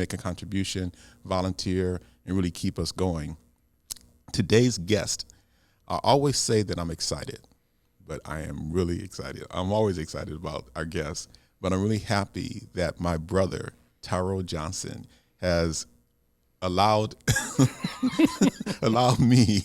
make a contribution, volunteer, and really keep us going. Today's guest, I always say that I'm excited, but I am really excited. I'm always excited about our guests, but I'm really happy that my brother, Taro Johnson, has allowed me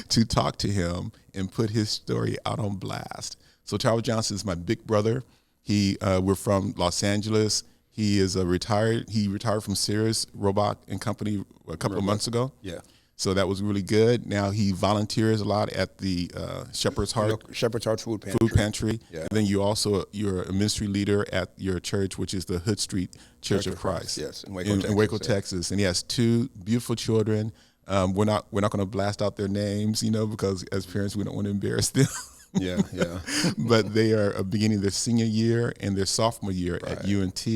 to talk to him and put his story out on blast. So Taro Johnson is my big brother. We're from Los Angeles. He is he retired from Sears Robot and Company a couple of months ago. Yeah. So that was really good. Now he volunteers a lot at the Shepherd's Heart Food Pantry. Yeah. And then you're a ministry leader at your church, which is the Hood Street Church of Christ. Yes, in Waco, Texas. And he has two beautiful children. We're not going to blast out their names, because as parents we don't want to embarrass them. Yeah. But they are beginning their senior year and their sophomore year at UNT.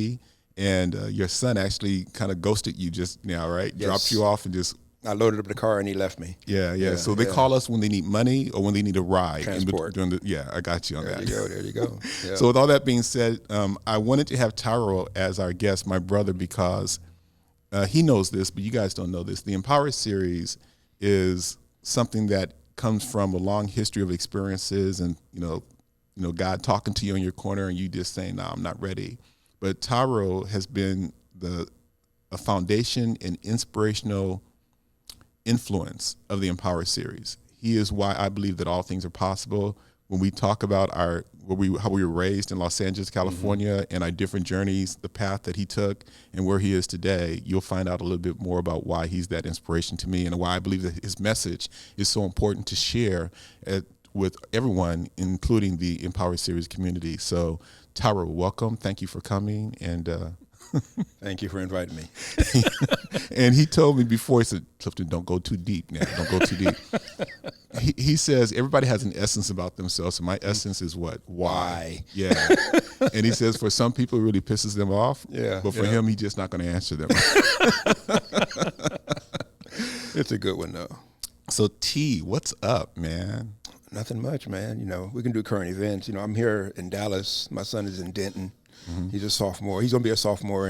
And your son actually kind of ghosted you just now, right? Yes. Dropped you off and just. I loaded up the car and he left me. Yeah. So they call us when they need money or when they need a ride. Transport. I got you on that. There you go. Yeah. So with all that being said, I wanted to have Taro as our guest, my brother, because he knows this, but you guys don't know this. The Empower series is something that comes from a long history of experiences and, God talking to you in your corner and you just saying, no, I'm not ready. But Taro has been a foundation and inspirational influence of the Empower series. He is why I believe that all things are possible. When we talk about how we were raised in Los Angeles, California, and our different journeys, the path that he took and where he is today, you'll find out a little bit more about why he's that inspiration to me and why I believe that his message is so important to share with everyone, including the Empower series community. So Taro, welcome. Thank you for coming. And thank you for inviting me. And he told me before, he said, Clifton, don't go too deep now. Don't go too deep. He says everybody has an essence about themselves. And my essence is what? Why? Yeah. And he says for some people it really pisses them off. Yeah. But for him, he's just not going to answer them. It's a good one, though. So T, what's up, man? Nothing much, man. We can do current events. I'm here in Dallas. My son is in Denton. Mm-hmm. He's a sophomore. He's going to be a sophomore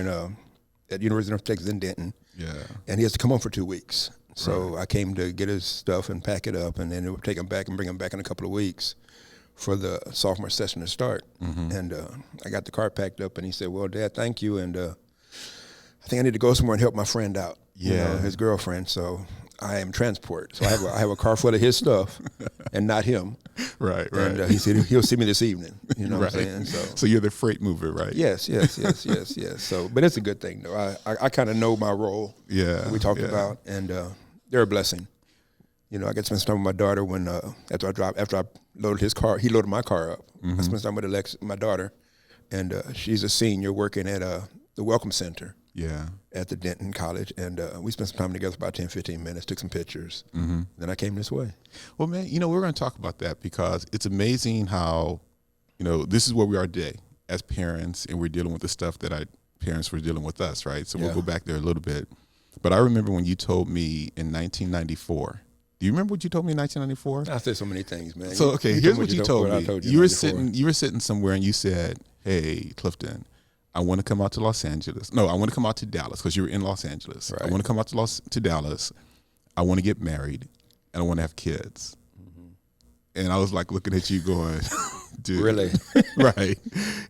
at University of Texas in Denton. Yeah. And he has to come home for 2 weeks. So I came to get his stuff and pack it up, and then it would take him back and bring him back in a couple of weeks for the sophomore session to start. Mm-hmm. And I got the car packed up, and he said, well, Dad, thank you. And I think I need to go somewhere and help my friend out, his girlfriend. So I am transport. So I have a car full of his stuff and not him. Right. And he said he'll see me this evening. You know right. what I'm saying? So you're the freight mover, right? Yes. So, but it's a good thing, though. I kind of know my role. Yeah. We talked about, and they're a blessing. I got to spend some time with my daughter when after I loaded his car, he loaded my car up. Mm-hmm. I spent some time with my daughter, and she's a senior working at the Welcome Center. Yeah. At the Denton College, and we spent some time together for about 10, 15 minutes, took some pictures. Mm-hmm. Then I came this way. Well, man, we're going to talk about that because it's amazing how, this is where we are today as parents, and we're dealing with the stuff that our parents were dealing with us, right? So we'll go back there a little bit. But I remember when you told me in 1994. Do you remember what you told me in 1994? I said so many things, man. So, okay, here's what you told me. You were 94. You were sitting somewhere, and you said, hey, Clifton, I want to come out to Los Angeles. No, I want to come out to Dallas because you were in Los Angeles. Right. I want to come out to Dallas. I want to get married, and I want to have kids. Mm-hmm. And I was like looking at you going, dude. Really? Right.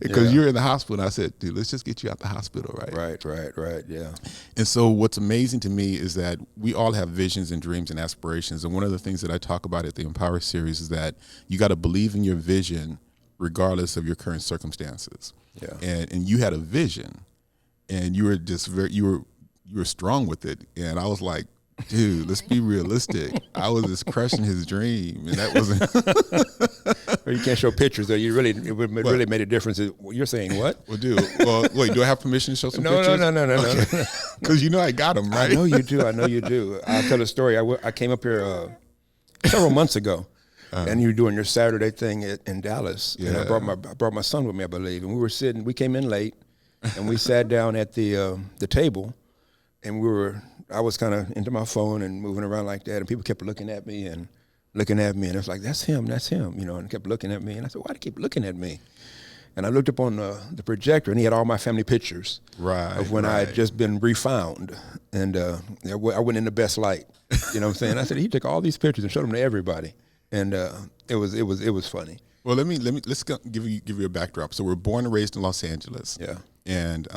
Because you're in the hospital. And I said, dude, let's just get you out the hospital, right? Right, yeah. And so what's amazing to me is that we all have visions and dreams and aspirations. And one of the things that I talk about at the Empower series is that you got to believe in your vision regardless of your current circumstances. Yeah. And you had a vision, and you were just you were strong with it. And I was like, dude, let's be realistic. I was just crushing his dream, and that wasn't. You can't show pictures, though. It really made a difference. You're saying what? Well, wait, do I have permission to show some pictures? No. Because I got them, right? I know you do. I'll tell a story. I came up here several months ago. And you were doing your Saturday thing in Dallas. Yeah. And I brought my son with me, I believe. And we came in late, and we sat down at the table, and I was kind of into my phone and moving around like that, and people kept looking at me, and it's like, that's him, and kept looking at me. And I said, why do you keep looking at me? And I looked up on the projector, and he had all my family pictures of when I had just been refound. And I went in the best light. You know what I'm saying? I said, he took all these pictures and showed them to everybody. And it was funny. Well, let's give you a backdrop. So we're born and raised in Los Angeles. Yeah. And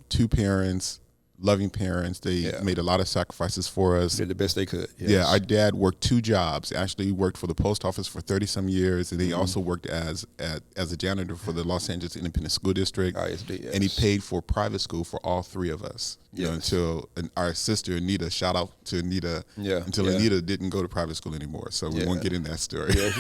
two parents, loving parents. They made a lot of sacrifices for us. Did the best they could. Yes. Yeah, our dad worked 2 jobs. Actually, he worked for the post office for 30-some years, and he also worked as a janitor for the Los Angeles Independent School District. ISD, yes. And he paid for private school for all 3 of us. You know, until our sister Anita, shout out to Anita, until Anita didn't go to private school anymore. So we won't get in that story. Yeah,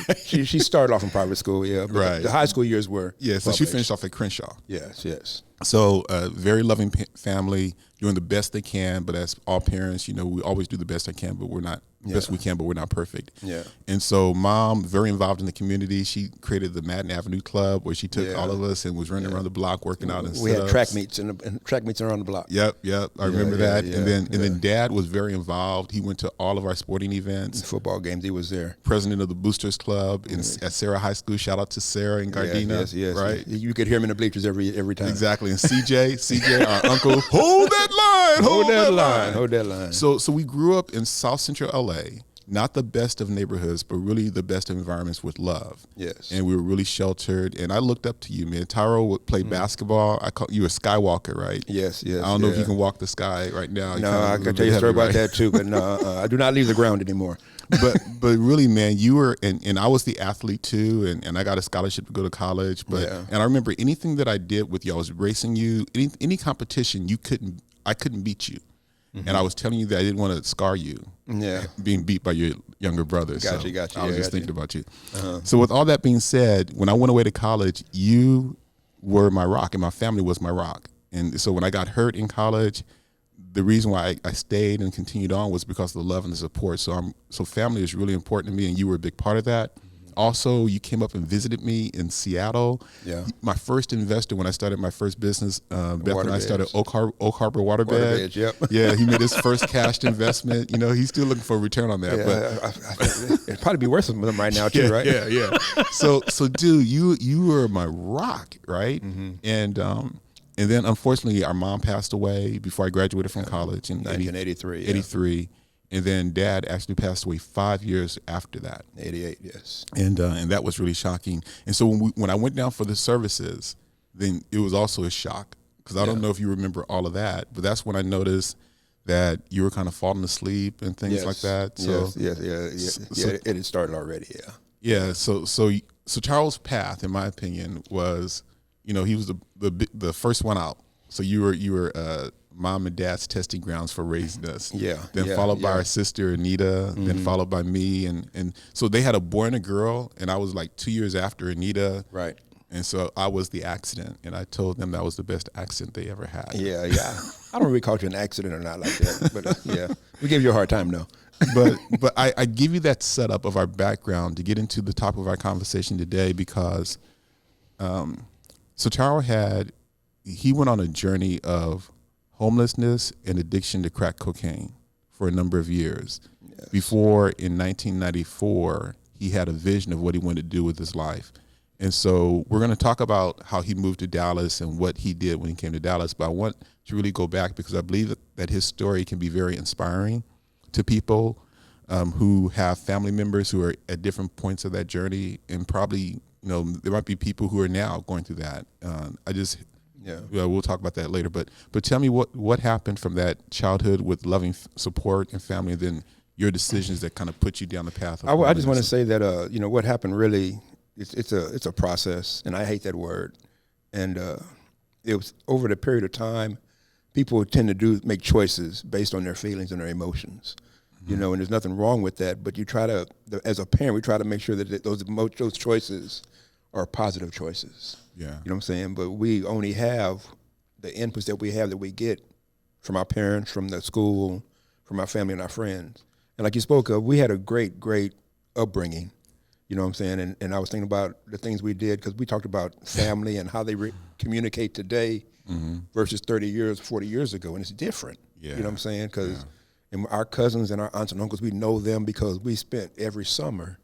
she started off in private school, but the high school years were so she finished off at Crenshaw. Yes. So very loving family, doing the best they can, but as all parents, we always do the best I can, but we're not best we can, but we're not perfect. Yeah. And so Mom, very involved in the community. She created the Madden Avenue Club where she took all of us and was running around the block working out and we had track meets and track meets around the block. Yep. I remember that. And then Dad was very involved. He went to all of our sporting events. Football games, he was there. President of the Boosters Club at Sarah High School. Shout out to Sarah and Gardena. Yes. Right? You could hear him in the bleachers every time. Exactly. And CJ, our uncle, hold that line. Hold that line. So we grew up in South Central LA. Not the best of neighborhoods, but really the best of environments with love. Yes. And we were really sheltered. And I looked up to you, man. Taro would play basketball. I call you a skywalker, right? Yes. I don't know if you can walk the sky right now. No, I can tell you a story about that too, but no, I do not leave the ground anymore. but really, man, you were, and I was the athlete too, and I got a scholarship to go to college. And I remember anything that I did with you, I was racing you, any competition, I couldn't beat you. And I was telling you that I didn't want to scar you. Being beat by your younger brother. Got you. I was just thinking about you. So with all that being said, when I went away to college, you were my rock and my family was my rock. And so when I got hurt in college, the reason why I stayed and continued on was because of the love and the support. So family is really important to me, and you were a big part of that. Also, you came up and visited me in Seattle. Yeah. My first investor when I started my first business, Beth and I started Oak Harbor Waterbed. Yep. Yeah, he made his first cashed investment. He's still looking for a return on that. Yeah, but it'd probably be worth something right now too, right? Yeah. So, dude, you were my rock, right? And then unfortunately, our mom passed away before I graduated from college in 1983. 83. And then Dad actually passed away 5 years after that. 88, yes. And that was really shocking. And so when I went down for the services, then it was also a shock because I don't know if you remember all of that, but that's when I noticed that you were kind of falling asleep and things like that. So yes. It had started already. Yeah. So Charles' path, in my opinion, was he was the first one out. So you were Mom and Dad's testing grounds for raising us. Then followed by our sister Anita, then followed by me, and so they had a boy and a girl, and I was like 2 years after Anita. Right. And so I was the accident, and I told them that was the best accident they ever had. Yeah. I don't really call it an accident or not like that, but we gave you a hard time though. but I give you that setup of our background to get into the top of our conversation today because, so Taro he went on a journey of homelessness and addiction to crack cocaine for a number of years. Yes. Before, in 1994, he had a vision of what he wanted to do with his life. And so we're going to talk about how he moved to Dallas and what he did when he came to Dallas. But I want to really go back because I believe that his story can be very inspiring to people who have family members who are at different points of that journey. And probably, there might be people who are now going through that. We'll talk about that later. But tell me what happened from that childhood with loving support and family, and then your decisions that kind of put you down the path. I just want to say that what happened really, it's a process, and I hate that word. And it was over the period of time, people tend to make choices based on their feelings and their emotions. And there's nothing wrong with that. But you try to, as a parent, we try to make sure that those choices are positive choices. Yeah. You know what I'm saying? But we only have the inputs that we get from our parents, from the school, from our family and our friends. And like you spoke of, we had a great, great upbringing. You know what I'm saying? And I was thinking about the things we did because we talked about family and how they communicate today versus 30 years, 40 years ago. And it's different. Yeah. You know what I'm saying? Because our cousins and our aunts and uncles, we know them because we spent every summer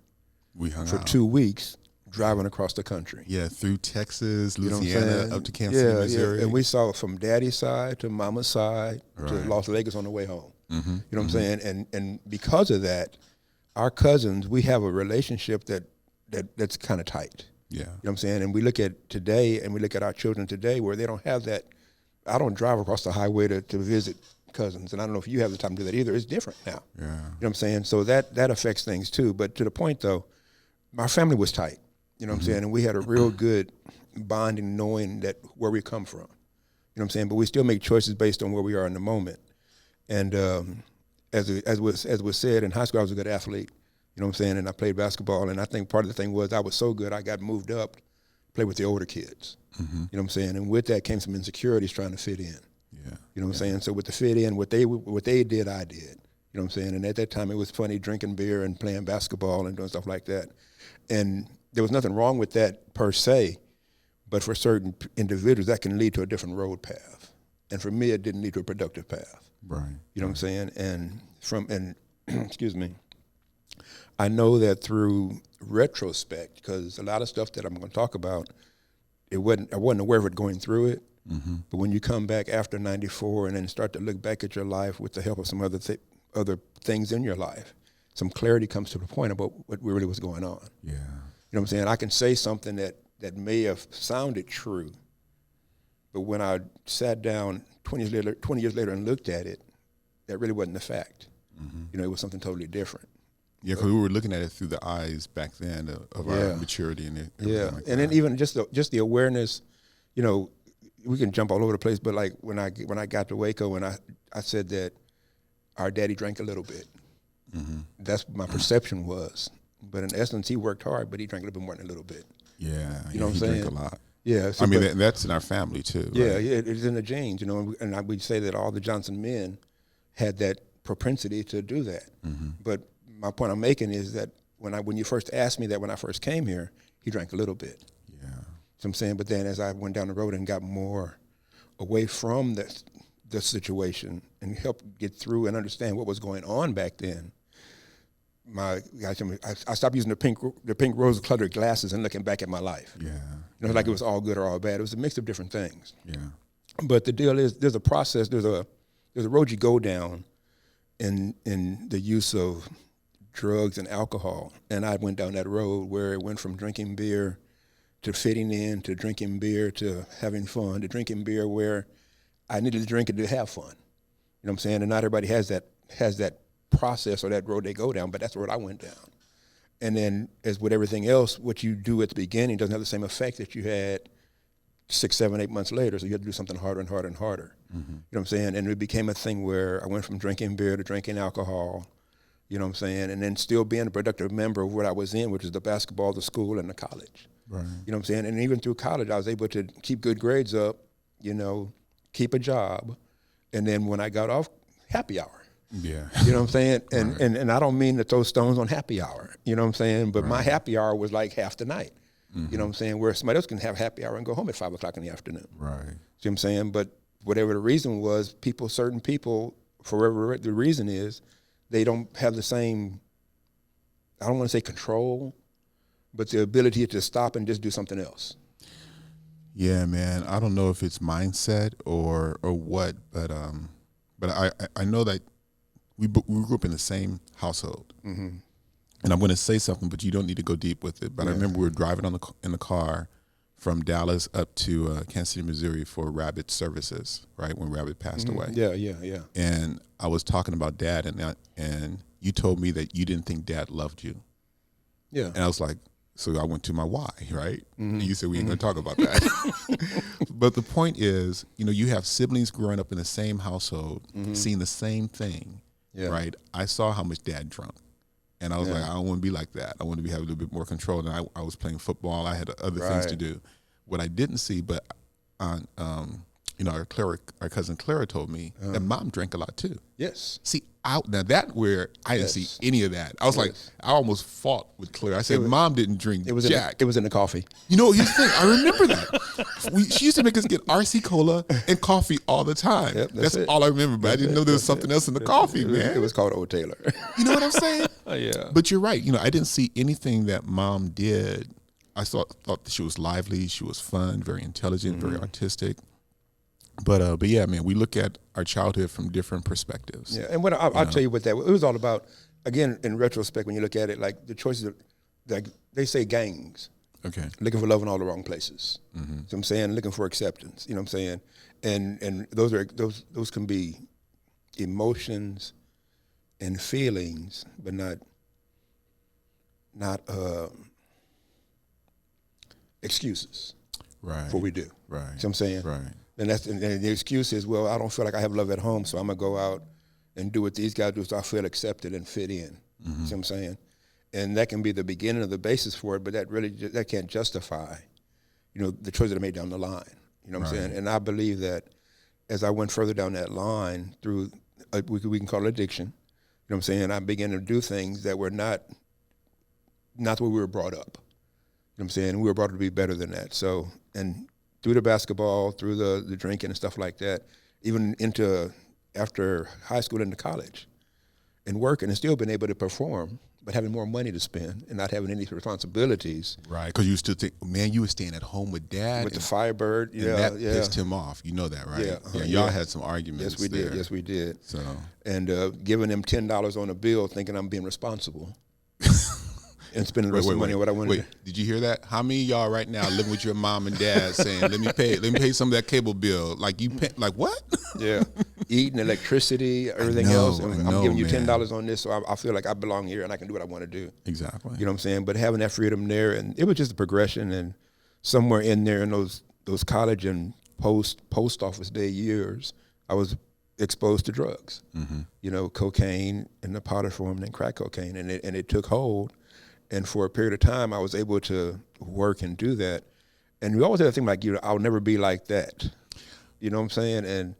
for 2 weeks driving across the country. Yeah, through Texas, You know what I'm Louisiana, saying? up to Kansas City, Yeah, Missouri. and we saw it from daddy's side to mama's side to Right. Las Vegas on the way home. Mm-hmm. You know what I'm saying? And because of that, our cousins, we have a relationship that's kind of tight. Yeah. You know what I'm saying? And we look at today, and we look at our children today where they don't have that. I don't drive across the highway to visit cousins, and I don't know if you have the time to do that either. It's different now. Yeah. You know what I'm saying? So that affects things too. But to the point though, our family was tight. You know what I'm saying? And we had a real good bonding, knowing that where we come from. You know what I'm saying? But we still make choices based on where we are in the moment. And as was said, in high school I was a good athlete. You know what I'm saying? And I played basketball, and I think part of the thing was I was so good I got moved up to play with the older kids. You know what I'm saying? And with that came some insecurities trying to fit in. Yeah. You know what I'm saying? So with the fit in, what they did, I did. You know what I'm saying? And at that time, it was funny drinking beer and playing basketball and doing stuff like that. And there was nothing wrong with that per se, but for certain individuals, that can lead to a different road path. And for me, it didn't lead to a productive path. Right. You know what I'm saying? And excuse me, I know that through retrospect, because a lot of stuff that I'm going to talk about, I wasn't aware of it going through it. Mm-hmm. But when you come back after '94 and then start to look back at your life with the help of some other things in your life, some clarity comes to the point about what really was going on. Yeah. You know what I'm saying? I can say something that may have sounded true, but when I sat down 20 years later and looked at it, that really wasn't the fact. Mm-hmm. You know, it was something totally different. Yeah, because we were looking at it through the eyes back then of our maturity and everything like that. Then even just the awareness, you know, we can jump all over the place, but like when I got to Waco and I said that our daddy drank a little bit. Mm-hmm. That's what my perception was. But in essence, he worked hard, but he drank a little bit more than a little bit. Yeah, you know what I'm saying? He drank a lot. Yeah, so, I mean that's in our family too. Yeah, right? yeah, it's in the genes, you know, and we say that all the Johnson men had that propensity to do that. Mm-hmm. But my point I'm making is that when you first asked me that when I first came here, he drank a little bit. Yeah. So I'm saying, but then as I went down the road and got more away from the situation and helped get through and understand what was going on back then, I stopped using the pink rose-colored glasses and looking back at my life. Yeah. You know, like it was all good or all bad. It was a mix of different things. Yeah. But the deal is, there's a process. There's a road you go down in the use of drugs and alcohol. And I went down that road where it went from drinking beer to fitting in, to drinking beer, to having fun, to drinking beer where I needed to drink it to have fun. You know what I'm saying? And not everybody has that process or that road they go down, but that's the road I went down. And then, as with everything else, what you do at the beginning doesn't have the same effect that you had 6, 7, 8 months later. So you have to do something harder and harder and harder. Mm-hmm. You know what I'm saying? And it became a thing where I went from drinking beer to drinking alcohol. You know what I'm saying? And then still being a productive member of what I was in, which is the basketball, the school, and the college. Right. You know what I'm saying? And even through college, I was able to keep good grades up, you know, keep a job. And then when I got off, happy hour. Yeah. You know what I'm saying? And, Right. and I don't mean to throw stones on happy hour. You know what I'm saying? But my happy hour was like half the night. Mm-hmm. You know what I'm saying? Where somebody else can have happy hour and go home at 5 o'clock in the afternoon. Right. See what I'm saying? But whatever the reason was, certain people, for whatever the reason is, they don't have the same, I don't want to say control, but the ability to stop and just do something else. Yeah, man. I don't know if it's mindset or what, but I know that we grew up in the same household. Mm-hmm. And I'm going to say something, but you don't need to go deep with it. But I remember we were driving in the car from Dallas up to Kansas City, Missouri for Rabbit services, right, when Rabbit passed away. Yeah. And I was talking about Dad, and you told me that you didn't think Dad loved you. Yeah. And I was like, so I went to my why, right? Mm-hmm. And you said we ain't going to talk about that. But the point is, you know, you have siblings growing up in the same household, seeing the same thing, right? I saw how much Dad drunk. And I was like, I don't want to be like that. I want to have a little bit more control. And I was playing football. I had other things to do. What I didn't see, but on, you know, our cousin Clara told me that Mom drank a lot too. Yes. See, now that where I didn't see any of that. I was like, I almost fought with Clara. I said, Mom didn't drink Jack. It was in the coffee. You know, here's the thing. I remember that. She used to make us get RC Cola and coffee all the time. Yep, that's all I remember. But I didn't know there was something else in the coffee, man. It was called Old Taylor. You know what I'm saying? Yeah. But you're right. You know, I didn't see anything that Mom did I thought that she was lively, she was fun, very intelligent, very artistic. But yeah, man, we look at our childhood from different perspectives. Yeah, and I'll tell you what that it was all about. Again, in retrospect, when you look at it, like the choices, like they say, gangs. Okay. Looking for love in all the wrong places. So I'm saying, looking for acceptance. You know what I'm saying? And those can be emotions and feelings, but not excuses. Right. For what we do. Right. See what I'm saying? Right. And the excuse is, well, I don't feel like I have love at home, so I'm gonna go out and do what these guys do, so I feel accepted and fit in. See what I'm saying? And that can be the beginning of the basis for it, but that can't justify, the choices that I made down the line. You know what I'm saying? And I believe that as I went further down that line through, we can call it addiction. You know what I'm saying? I began to do things that were not the way we were brought up. You know what I'm saying? We were brought up to be better than that. So, and through the basketball, through the drinking and stuff like that, even into after high school into college, and working and still been able to perform, but having more money to spend and not having any responsibilities. Right, because you still think, man, you were staying at home with Dad. With the Firebird, and that pissed him off. You know that, right? Yeah. Y'all had some arguments. Yes, we did. Yes, we did. So, and giving them $10 on a bill, thinking I'm being responsible. And spending the rest of the money on what I wanted. Wait, did you hear that? How many of y'all right now living with your mom and dad saying, let me pay some of that cable bill? Like like what? Yeah. Eating, electricity, everything else. And I'm giving you $10 on this, so I feel like I belong here and I can do what I want to do. Exactly. You know what I'm saying? But having that freedom there, and it was just a progression, and somewhere in there in those college and post office day years, I was exposed to drugs. Cocaine in the powder form, and then crack cocaine, and it took hold. And for a period of time, I was able to work and do that. And we always had a thing like, I'll never be like that. You know what I'm saying?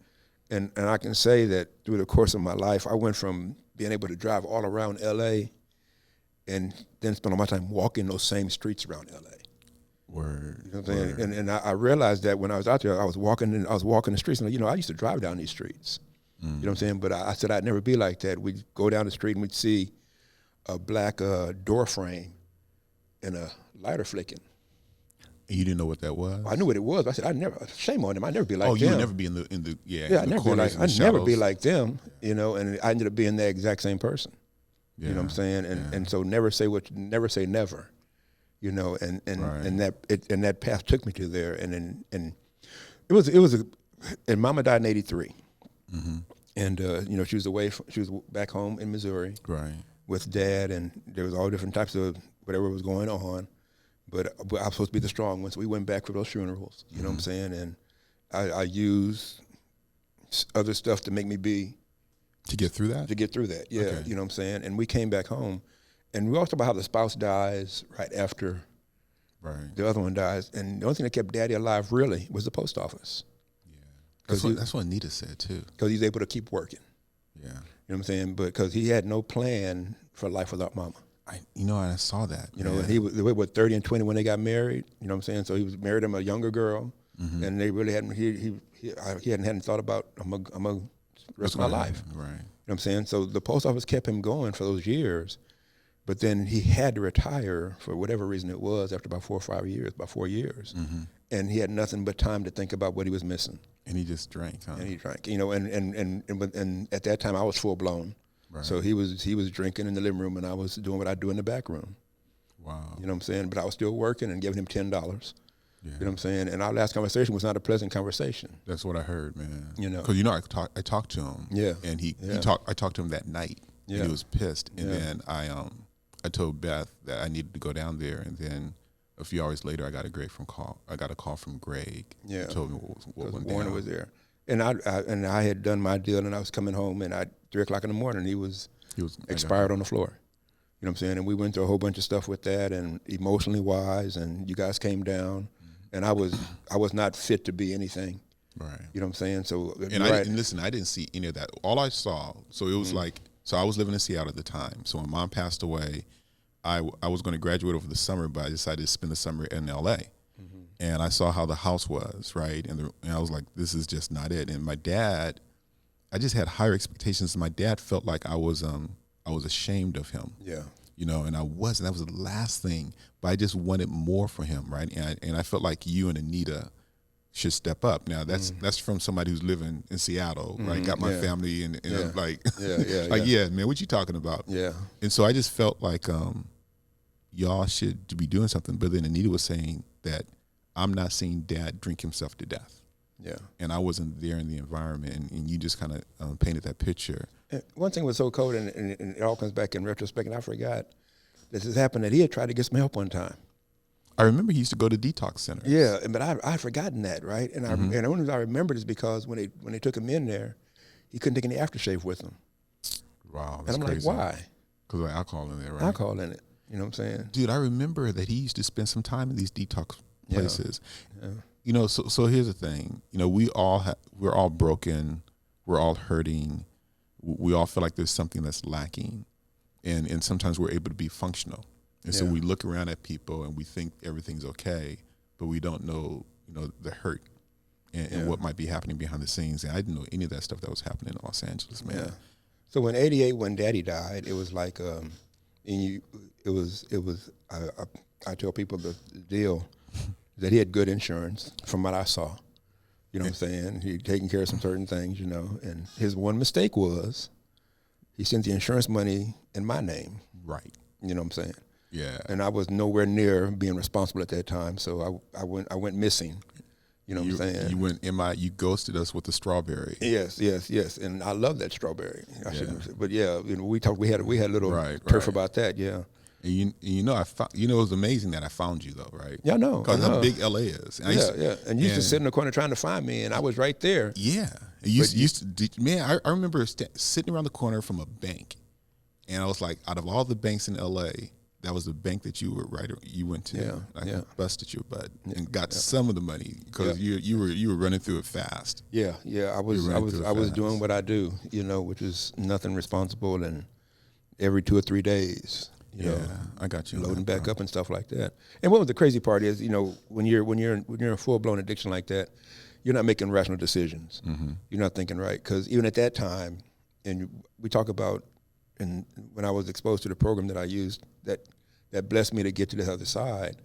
And I can say that through the course of my life, I went from being able to drive all around L.A. and then spend all my time walking those same streets around L.A. Word. You know what I'm saying? And I realized that when I was out there, I was walking the streets, and I used to drive down these streets. You know what I'm saying? But I said I'd never be like that. We'd go down the street and we'd see a black door frame and a lighter flicking. You didn't know what that was? I knew what it was. But I said, shame on them. I'd never be like them. Oh, you would never be in the I'd never be like them, and I ended up being the exact same person. Yeah. You know what I'm saying? And so never say never, and that path took me to there. And it was and Mama died in 1983. And she was back home in Missouri. Right. With Dad, and there was all different types of whatever was going on, but I was supposed to be the strong one, so we went back for those funerals, you know what I'm saying, and I used other stuff to make me to get through that? Yeah, okay. You know what I'm saying, and we came back home, and we all talked about how the spouse dies right after the other one dies, and the only thing that kept Daddy alive really was the post office. Yeah, that's what Anita said too. Because he's able to keep working. Yeah. You know what I'm saying? But because he had no plan for life without Mama. I saw that. And he was 30 and 20 when they got married. You know what I'm saying? So he was married to a younger girl, and they really hadn't. He hadn't thought about I'm gonna rest of my life. Right. You know what I'm saying? So the post office kept him going for those years, but then he had to retire for whatever reason it was after about 4 years, and he had nothing but time to think about what he was missing. And he just drank, huh? And he drank, and at that time I was full blown. Right. So he was drinking in the living room, and I was doing what I do in the back room. Wow. You know what I'm saying? But I was still working and giving him $10. Yeah. You know what I'm saying? And our last conversation was not a pleasant conversation. That's what I heard, man. Because I talked to him. Yeah. And I talked to him that night. Yeah. And he was pissed. And then I told Beth that I needed to go down there, and then a few hours later, I got a call from Greg. Yeah, told me what went down. Warner was there, and I had done my deal, and I was coming home, and 3 o'clock in the morning, he was expired on the floor. You know what I'm saying? And we went through a whole bunch of stuff with that, and emotionally wise, and you guys came down, and I was not fit to be anything. Right. You know what I'm saying? So listen, I didn't see any of that. All I saw, so it was so I was living in Seattle at the time. So when Mom passed away, I was going to graduate over the summer, but I decided to spend the summer in L.A. And I saw how the house was, right? And I was like, this is just not it. And my dad, I just had higher expectations. My dad felt like I was ashamed of him. Yeah. and I wasn't. That was the last thing. But I just wanted more for him, right? And I felt like you and Anita should step up. Now that's from somebody who's living in Seattle, right? Got my family, and I'm like, man, what you talking about? Yeah. And so I just felt like y'all should be doing something. But then Anita was saying that I'm not seeing Dad drink himself to death. Yeah. And I wasn't there in the environment, and you just kind of painted that picture. And one thing was so cold, and it all comes back in retrospect, and I forgot this has happened, that he had tried to get some help one time. I remember he used to go to detox centers. Yeah, but I'd forgotten that, right? And and the only reason I remembered is because when they took him in there, he couldn't take any aftershave with him. Wow, that's and I'm crazy. Like, why? Because of alcohol in there, right? Alcohol in it. You know what I'm saying? Dude, I remember that he used to spend some time in these detox places. Yeah. So here's the thing. We're all broken. We're all hurting. We all feel like there's something that's lacking, and sometimes we're able to be functional. And so we look around at people and we think everything's okay, but we don't know, the hurt and what might be happening behind the scenes. And I didn't know any of that stuff that was happening in Los Angeles, man. Yeah. So when '88, when Daddy died, it was like, I tell people the deal that he had good insurance from what I saw. You know what I'm saying? He'd taken care of some certain things, and his one mistake was he sent the insurance money in my name. Right. You know what I'm saying? Yeah. And I was nowhere near being responsible at that time, so I went missing. You know what I'm saying? You ghosted us with the strawberry. Yes, and I love that strawberry. But we had a little turf about that. Yeah. And it was amazing that I found you though, right? Yeah, I know. Because how big LA is. And And you used to sit in the corner trying to find me, and I was right there. Yeah. I remember sitting around the corner from a bank, and I was like, out of all the banks in LA, that was the bank that you went to. I busted your butt and got some of the money because you were running through it fast. Yeah. I was doing what I do, which is nothing responsible, and every 2 or 3 days. I got you. Loading back up and stuff like that. And what the crazy part is, when you're in a full blown addiction like that, you're not making rational decisions. Mm-hmm. You're not thinking right, because even at that time, and we talk about, and when I was exposed to the program that I used, that blessed me to get to the other side,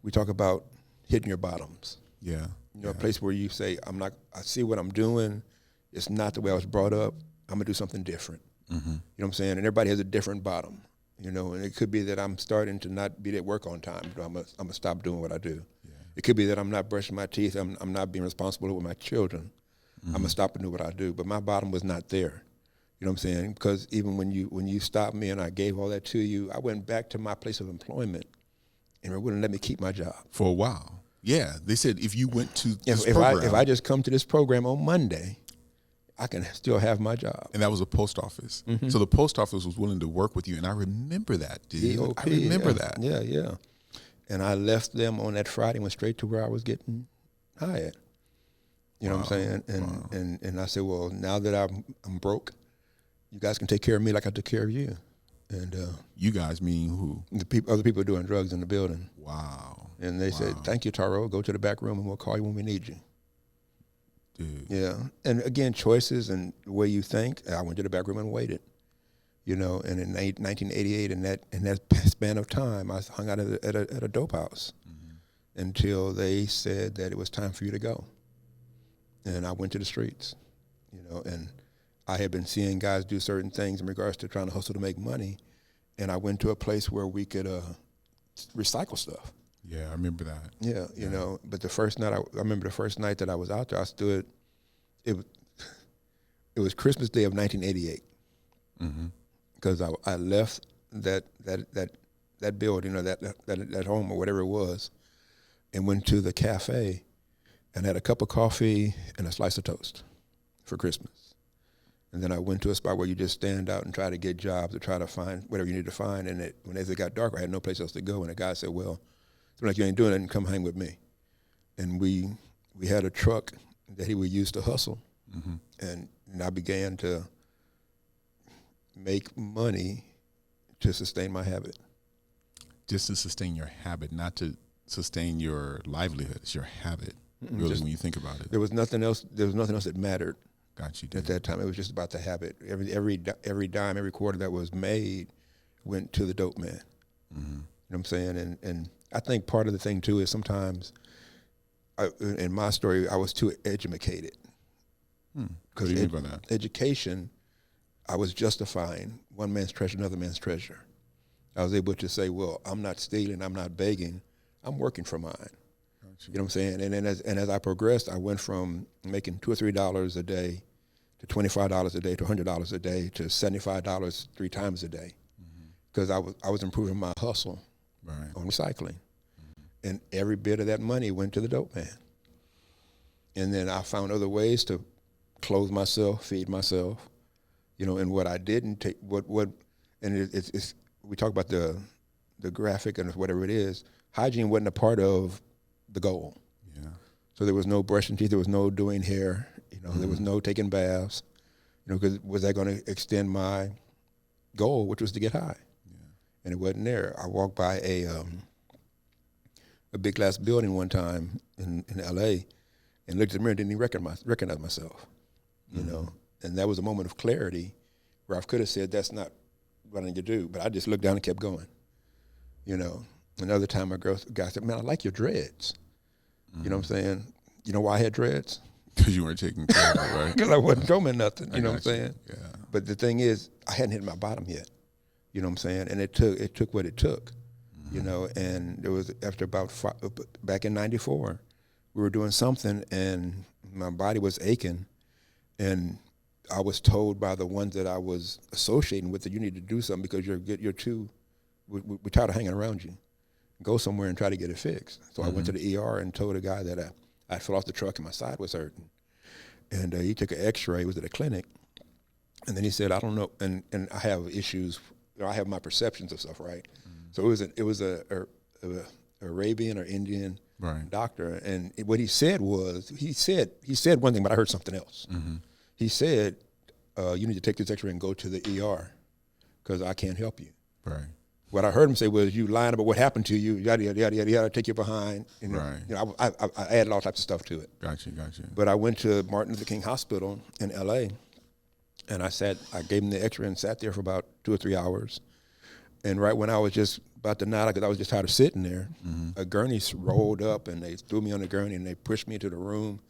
we talk about hitting your bottoms. Yeah. A place where you say, I see what I'm doing. It's not the way I was brought up. I'm gonna do something different. Mm-hmm. You know what I'm saying? And everybody has a different bottom. And it could be that I'm starting to not be at work on time. I'm gonna stop doing what I do. Yeah. It could be that I'm not brushing my teeth. I'm not being responsible with my children. Mm-hmm. I'm gonna stop and do what I do. But my bottom was not there. You know what I'm saying? Because even when you stopped me and I gave all that to you, I went back to my place of employment, and it wouldn't let me keep my job for a while. Yeah, they said if you went to this program, if I just come to this program on Monday, I can still have my job. And that was a post office. Mm-hmm. So the post office was willing to work with you. And I remember that, dude. I remember that. Yeah. And I left them on that Friday, went straight to where I was getting hired. You know what I'm saying? And I said, well, now that I'm broke, you guys can take care of me like I took care of you. And you guys mean who? Other people doing drugs in the building. Wow. And they said, thank you, Taro. Go to the back room and we'll call you when we need you. Dude. Yeah, and again, choices and the way you think. I went to the back room and waited, and in 1988, in that span of time, I hung out at a dope house until they said that it was time for you to go, and I went to the streets, and I had been seeing guys do certain things in regards to trying to hustle to make money, and I went to a place where we could recycle stuff. Yeah, I remember that. Yeah, but the first night, I remember the first night that I was out there, I stood, it was Christmas Day of 1988. Because I left that building, that home or whatever it was, and went to the cafe and had a cup of coffee and a slice of toast for Christmas. And then I went to a spot where you just stand out and try to get jobs or try to find whatever you need to find. And when it got dark, I had no place else to go. And the guy said, well, like you ain't doing it, come hang with me. And we had a truck that he would use to hustle, and I began to make money to sustain my habit. Just to sustain your habit, not to sustain your livelihood. It's your habit, really, when you think about it. There was nothing else that mattered. Got you. At that time, it was just about the habit. Every dime, every quarter that was made, went to the dope man. You know what I'm saying? And I think part of the thing too is sometimes, in my story, I was too educated. What do you mean by that? Education, I was justifying one man's treasure, another man's treasure. I was able to say, well, I'm not stealing, I'm not begging, I'm working for mine. You know what I'm saying? And then as I progressed, I went from making $2 or $3 a day to $25 a day to $100 a day to $75 3 times a day, because I was improving my hustle on recycling, and every bit of that money went to the dope man. And then I found other ways to clothe myself, feed myself, you know. And what I didn't take, it's we talk about the graphic and whatever it is. Hygiene wasn't a part of the goal. Yeah. So there was no brushing teeth, there was no doing hair, you know, there was no taking baths, you know, because was that going to extend my goal, which was to get high? Yeah. And it wasn't there. I walked by a big glass building one time in L.A. and looked at the mirror and didn't even recognize myself, you know. And that was a moment of clarity where I could have said, that's not what I need to do, but I just looked down and kept going, you know. Another time, a guy said, man, I like your dreads. You know what I'm saying? You know why I had dreads? Because you weren't taking care of it, right? Because I wasn't combing nothing, you know what I'm saying? Yeah. But the thing is, I hadn't hit my bottom yet, you know what I'm saying? And it took what it took, you know. And there was, after about back in '94, we were doing something and my body was aching, and I was told by the ones that I was associating with that you need to do something because we're tired of hanging around you. Go somewhere and try to get it fixed. So I went to the ER and told a guy that I fell off the truck and my side was hurting. And he took an x-ray, it was at a clinic. And then he said, I don't know, and I have issues, you know, I have my perceptions of stuff, right? So it was a Arabian or Indian doctor. And what he said was, he said one thing, but I heard something else. He said, you need to take this x-ray and go to the ER because I can't help you. Right. What I heard him say was, you lying about what happened to you, yada, yada, yada, yada, yada, take you behind. You know, I added all types of stuff to it. Gotcha. But I went to Martin Luther King Hospital in L.A., and I gave him the x-ray and sat there for about 2 or 3 hours. And right when I was just about to nod, because I was just tired of sitting there, a gurney rolled up, and they threw me on the gurney, and they pushed me into the room.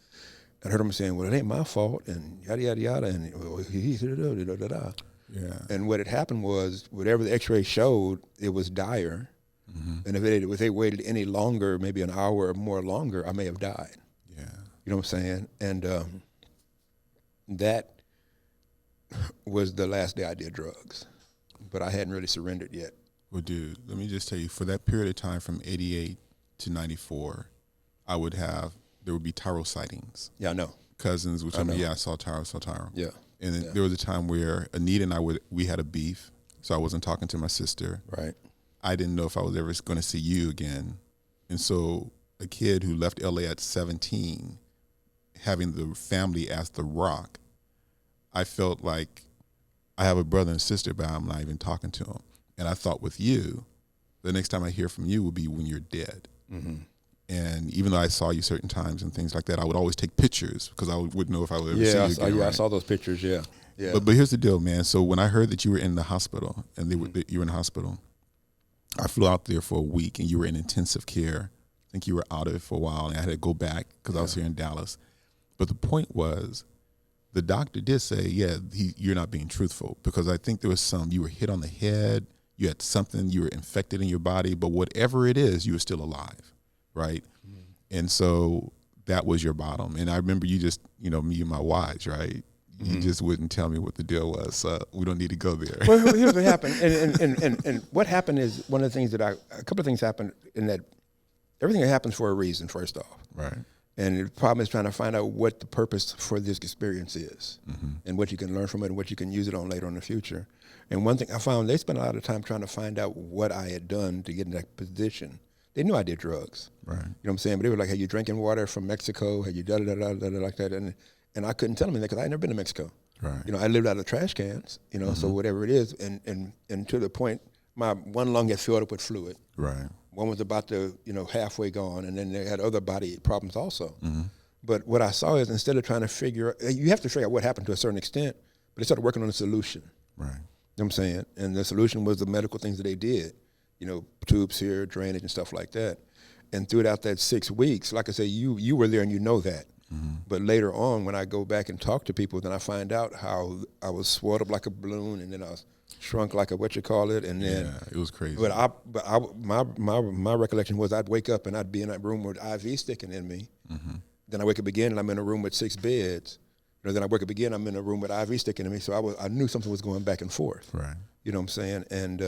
And I heard him saying, well, it ain't my fault, and yada, yada, yada, and he da-da-da-da-da-da. Yeah. And what had happened was, whatever the x-ray showed, it was dire. And if they waited any longer, maybe an hour or more longer, I may have died. Yeah. You know what I'm saying? And that was the last day I did drugs. But I hadn't really surrendered yet. Well, dude, let me just tell you, for that period of time from 88 to 94, there would be Taro sightings. Yeah, I know. Cousins would tell me, I saw Taro. Yeah. And then there was a time where Anita and we had a beef, so I wasn't talking to my sister. Right. I didn't know if I was ever going to see you again. And so a kid who left LA at 17, having the family as the rock, I felt like I have a brother and sister, but I'm not even talking to them. And I thought with you, the next time I hear from you will be when you're dead. And even though I saw you certain times and things like that, I would always take pictures because I wouldn't know if I would ever see you again. Yeah, I saw those pictures, yeah. But here's the deal, man. So when I heard that you were in the hospital and you were in the hospital, I flew out there for a week and you were in intensive care. I think you were out of it for a while and I had to go back because I was here in Dallas. But the point was, the doctor did say, you're not being truthful, because I think there was you were hit on the head, you had something, you were infected in your body, but whatever it is, you were still alive. Right. And so that was your bottom. And I remember you just, me and my wives, right? You just wouldn't tell me what the deal was. We don't need to go there. Well, here's what happened. And what happened is one of the things a couple of things happened in that everything happens for a reason, first off. Right. And the problem is trying to find out what the purpose for this experience is and what you can learn from it and what you can use it on later in the future. And one thing I found, they spent a lot of time trying to find out what I had done to get in that position. They knew I did drugs. Right. You know what I'm saying? But they were like, hey, you drinking water from Mexico? Had you da-da-da-da-da like that? And I couldn't tell them that because I had never been to Mexico. Right. I lived out of trash cans, so whatever it is. And to the point, my one lung had filled up with fluid. Right. One was about to, halfway gone, and then they had other body problems also. But what I saw is, instead of trying to you have to figure out what happened to a certain extent, but they started working on a solution. Right. know what I'm saying? And the solution was the medical things that they did, tubes here, drainage and stuff like that. And throughout that 6 weeks, like I say, you were there and you know that. Mm-hmm. But later on, when I go back and talk to people, then I find out how I was swelled up like a balloon, and then I was shrunk like a and then it was crazy. My recollection was I'd wake up and I'd be in that room with IV sticking in me. Mm-hmm. Then I wake up again and I'm in a room with 6 beds. Then I wake up again, I'm in a room with IV sticking in me. So I knew something was going back and forth. Right. You know what I'm saying? And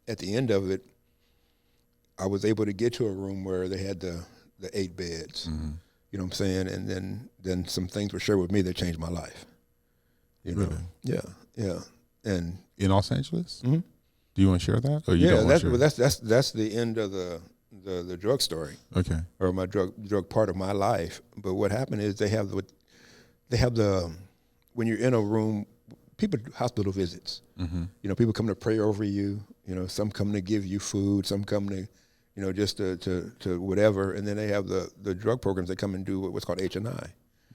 at the end of it, I was able to get to a room where they had the 8 beds. Mm-hmm. You know what I'm saying? And then some things were shared with me that changed my life. Really? Yeah. And in Los Angeles? Mm-hmm. Do you want to share that? Or that's the end of the drug story. Okay. Or my drug part of my life. But what happened is they have the when you're in a room, hospital visits. Mm-hmm. People come to pray over you. Some come to give you food. Some come to just to whatever, and then they have the drug programs that come and do what's called H&I. Mm-hmm.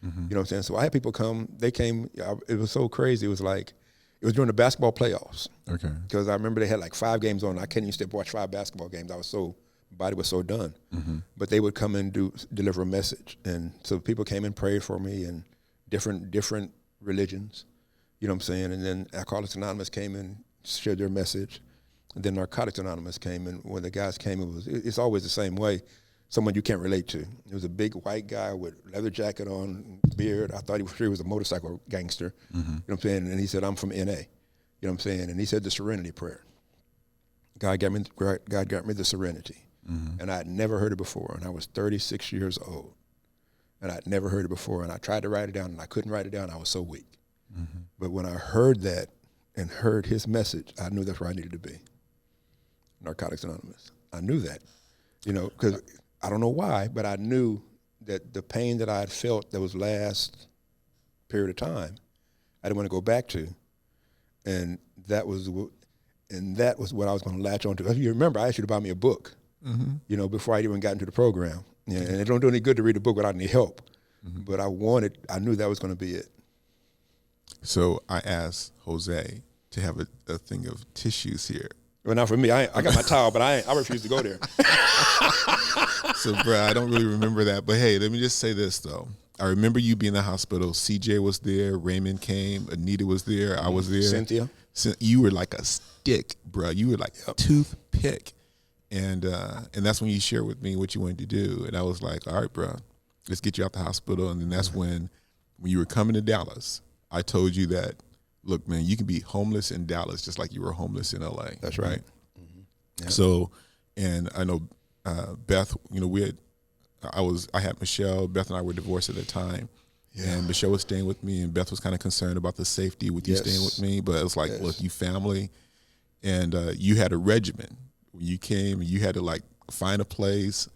You know what I'm saying? So I had people come. They came. It was so crazy. It was during the basketball playoffs. Okay. Because I remember they had like 5 games on. I couldn't even step watch 5 basketball games. Body was so done. Mm-hmm. But they would come and deliver a message, and so people came and prayed for me, and different religions. You know what I'm saying? And then Alcoholics Anonymous came and shared their message. And then Narcotics Anonymous came, and when the guys came, it's always the same way. Someone you can't relate to. It was a big white guy with leather jacket on, beard. I thought he was a motorcycle gangster. Mm-hmm. You know what I'm saying? And he said, "I'm from NA." You know what I'm saying? And he said the Serenity Prayer. God got me the Serenity. Mm-hmm. And I had never heard it before, and I was 36 years old. And I'd never heard it before, and I tried to write it down, and I couldn't write it down. I was so weak. Mm-hmm. But when I heard that and heard his message, I knew that's where I needed to be. Narcotics Anonymous. I knew that, because I don't know why, but I knew that the pain that I had felt that was last period of time, I didn't want to go back to, and that was what I was going to latch on to. If you remember, I asked you to buy me a book, mm-hmm. Before I even got into the program. Yeah, and it don't do any good to read a book without any help, mm-hmm. but I knew that was going to be it. So I asked Jose to have a thing of tissues here. Well, not for me. I got my towel, but I refuse to go there. So, bro, I don't really remember that. But, hey, let me just say this, though. I remember you being in the hospital. CJ was there. Raymond came. Anita was there. I was there. Cynthia. You were like a stick, bro. You were like a toothpick. And that's when you shared with me what you wanted to do. And I was like, all right, bro, let's get you out the hospital. And then that's when you were coming to Dallas, I told you that, look, man, you can be homeless in Dallas just like you were homeless in LA. That's right. Mm-hmm. Yeah. So, and I know Beth, I had Michelle, Beth and I were divorced at the time. Yeah. And Michelle was staying with me, and Beth was kind of concerned about the safety with you staying with me. But it was like, look, you family, and you had a regimen. When you came, you had to like find a place,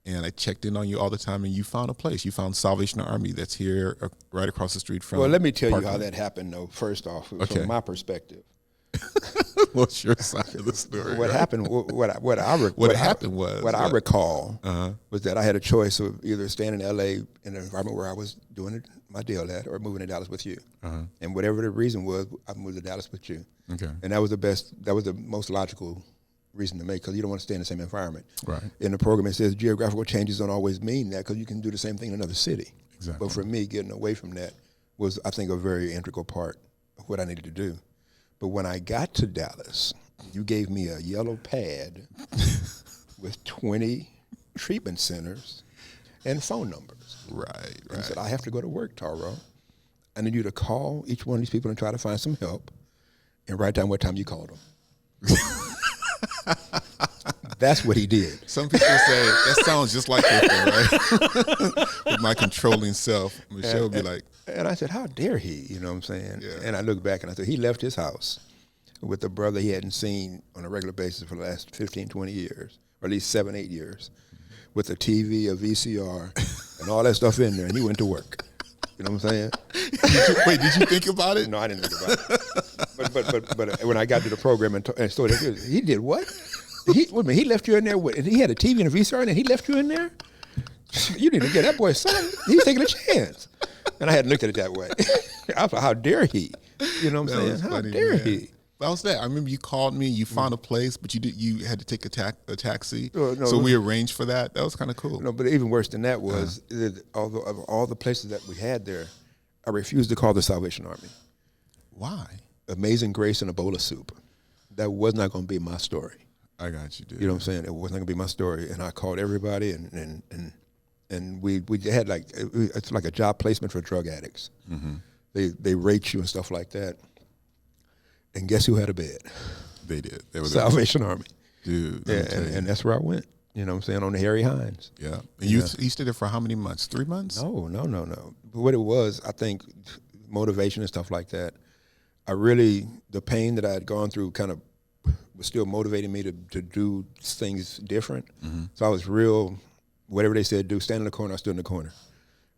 and I checked in on you all the time, and you found a place. You found Salvation Army that's here right across the street from. Well, let me tell you how that happened, though, first off, from my perspective. What's your side of the story? What happened? What I recall was that I had a choice of either staying in L.A. in an environment where I was doing my deal at, or moving to Dallas with you. And whatever the reason was, I moved to Dallas with you. Okay. And that was the most logical reason to make, because you don't want to stay in the same environment. Right. In the program, it says geographical changes don't always mean that, because you can do the same thing in another city. Exactly. But for me, getting away from that was, I think, a very integral part of what I needed to do. But when I got to Dallas, you gave me a yellow pad with 20 treatment centers and phone numbers. Right. And said, I have to go to work, Taro. I need you to call each one of these people and try to find some help, and write down what time you called them. That's what he did. Some people say, that sounds just like it, though, right? With my controlling self, Michelle would be like. And I said, how dare he? You know what I'm saying? Yeah. And I looked back and I said, he left his house with a brother he hadn't seen on a regular basis for the last 15, 20 years, or at least 7, 8 years, with a TV, a VCR, and all that stuff in there, and he went to work. You know what I'm saying? Wait, did you think about it? No, I didn't think about it. But when I got to the program and started, he did what? He left you in there, and he had a TV and a VCR, and he left you in there? You need to get that boy son. He's taking a chance. And I hadn't looked at it that way. I was like, how dare he? You know what I'm saying? How dare he? That was that. I remember you called me. You found a place, but you had to take a taxi. No, so we arranged for that. That was kind of cool. No, but even worse than that was although of all the places that we had there, I refused to call the Salvation Army. Why? Amazing Grace and a bowl of soup. That was not going to be my story. I got you, dude. You know what I'm saying? It wasn't going to be my story. And I called everybody, and we had it's like a job placement for drug addicts. Mm-hmm. They rate you and stuff like that. And guess who had a bed? They did. They were Salvation Army. Dude. Yeah, and that's where I went. You know what I'm saying? On the Harry Hines. Yeah. And you stayed there for how many months? 3 months? No. But what it was, I think, motivation and stuff like that. The pain that I had gone through kind of was still motivating me to do things different. Mm-hmm. So I was real, whatever they said, stand in the corner, I stood in the corner.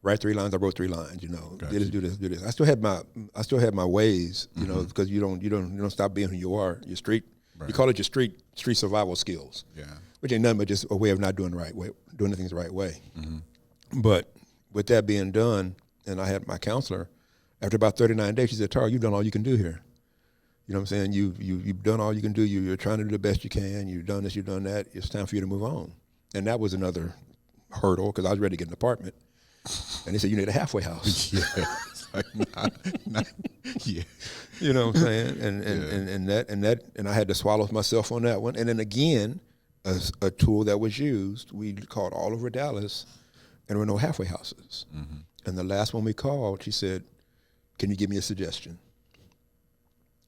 Write 3 lines, I wrote 3 lines, Gotcha. do this. I still had my ways, because you don't stop being who you are. Your street, right. You call it your street survival skills. Yeah. Which ain't nothing but just a way of not doing doing things the right way. Mm-hmm. But with that being done, and I had my counselor, after about 39 days, she said, Taro, you've done all you can do here. You know what I'm saying? You've done all you can do. You're trying to do the best you can. You've done this, you've done that. It's time for you to move on. And that was another hurdle because I was ready to get an apartment. And they said, you need a halfway house. Yeah. Yeah. You know what I'm saying? And I had to swallow myself on that one. And then again, a tool that was used, we called all over Dallas, and there were no halfway houses. Mm-hmm. And the last one we called, she said, can you give me a suggestion?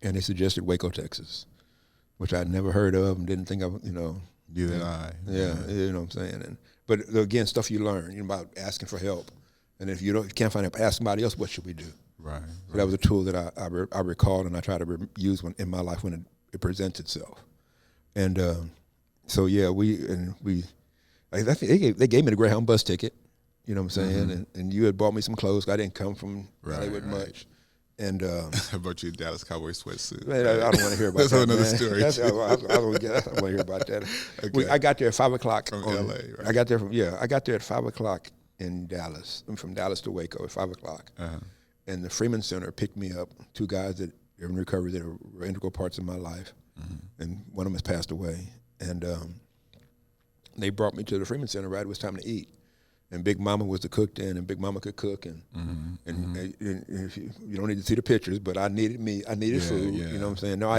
And they suggested Waco, Texas, which I'd never heard of and didn't think of, Neither did I. Yeah, you know what I'm saying? But again, stuff you learn, about asking for help. And if you can't find help, ask somebody else, what should we do? Right. So that was a tool that I recalled and I try to use in my life when it presents itself. And so yeah, I think they gave me the Greyhound bus ticket. You know what I'm saying? Mm-hmm. And you had bought me some clothes. I didn't come from Hollywood much. And I bought you a Dallas Cowboy sweatsuit. Man, I don't want to hear about That's that. That's another story. I don't want to hear about that. Okay. I got there at 5 o'clock from LA. Right? I got there at 5 o'clock in Dallas. I'm from Dallas to Waco at 5 o'clock. Uh-huh. And the Freeman Center picked me up. 2 guys that are in recovery that were integral parts of my life, and one of them has passed away. And they brought me to the Freeman Center right. It was time to eat. And Big Mama was the cook then, and Big Mama could cook, and if you don't need to see the pictures, but I needed food. Yeah. You know what I'm saying? No,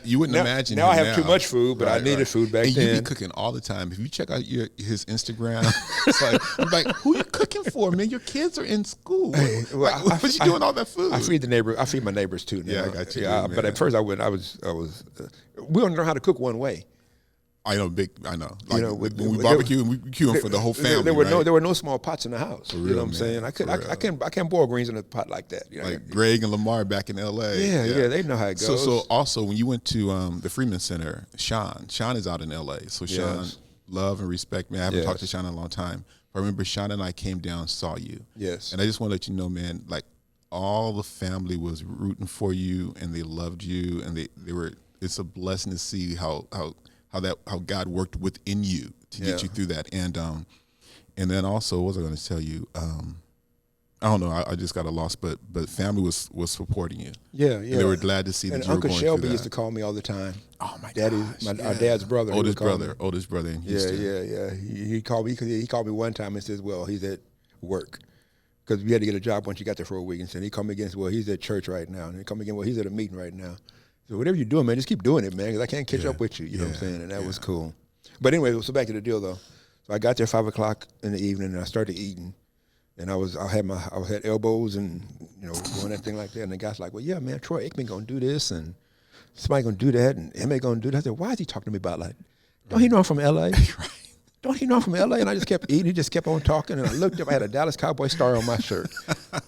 you wouldn't imagine. Now I have too much food, but I needed food back then. And you be cooking all the time. If you check out his Instagram, it's I'm like, who you cooking for, man? Your kids are in school. What you doing all that food? I feed my neighbors too. Now. Yeah, I got you. Yeah, but at first we don't know how to cook one way. I know. Like, when we barbecue, we queuing for the whole family. There were no small pots in the house. You know what I'm saying? I can't boil greens in a pot like that. Like Greg and Lamar back in L.A. Yeah, they know how it goes. So also when you went to the Freeman Center, Sean is out in L.A. So Sean, love and respect, man. I haven't talked to Sean in a long time. But I remember Sean and I came down, saw you. Yes. And I just want to let you know, man, like all the family was rooting for you and they loved you and they were. It's a blessing to see how God worked within you to get you through that. And then also, what was I going to tell you? I don't know. I just got lost, but family was supporting you. Yeah. And they were glad to see that you were Uncle going Shelby through that. used to call me all the time. Oh my Daddy, gosh. our dad's brother. Oldest brother in Houston. Yeah. He called me because he called me one time and says, "Well, he's at work." Because we had to get a job once you got there for a week. And so he called me again and said, "Well, he's at church right now." And he called me again, "Well, he's at a meeting right now." So whatever you're doing, man, just keep doing it, man, because I can't catch up with you. You know what I'm saying? And that was cool. But anyway, so back to the deal, though. So I got there 5 o'clock in the evening, and I started eating. And I had elbows and, doing that thing like that. And the guy's like, well, yeah, man, Troy Aikman going to do this, and somebody going to do that, and M.A. going to do that. I said, why is he talking to me about like, don't he know I'm from L.A.? Right. Don't he know I'm from L.A.? And I just kept eating. He just kept on talking. And I looked up. I had a Dallas Cowboy star on my shirt.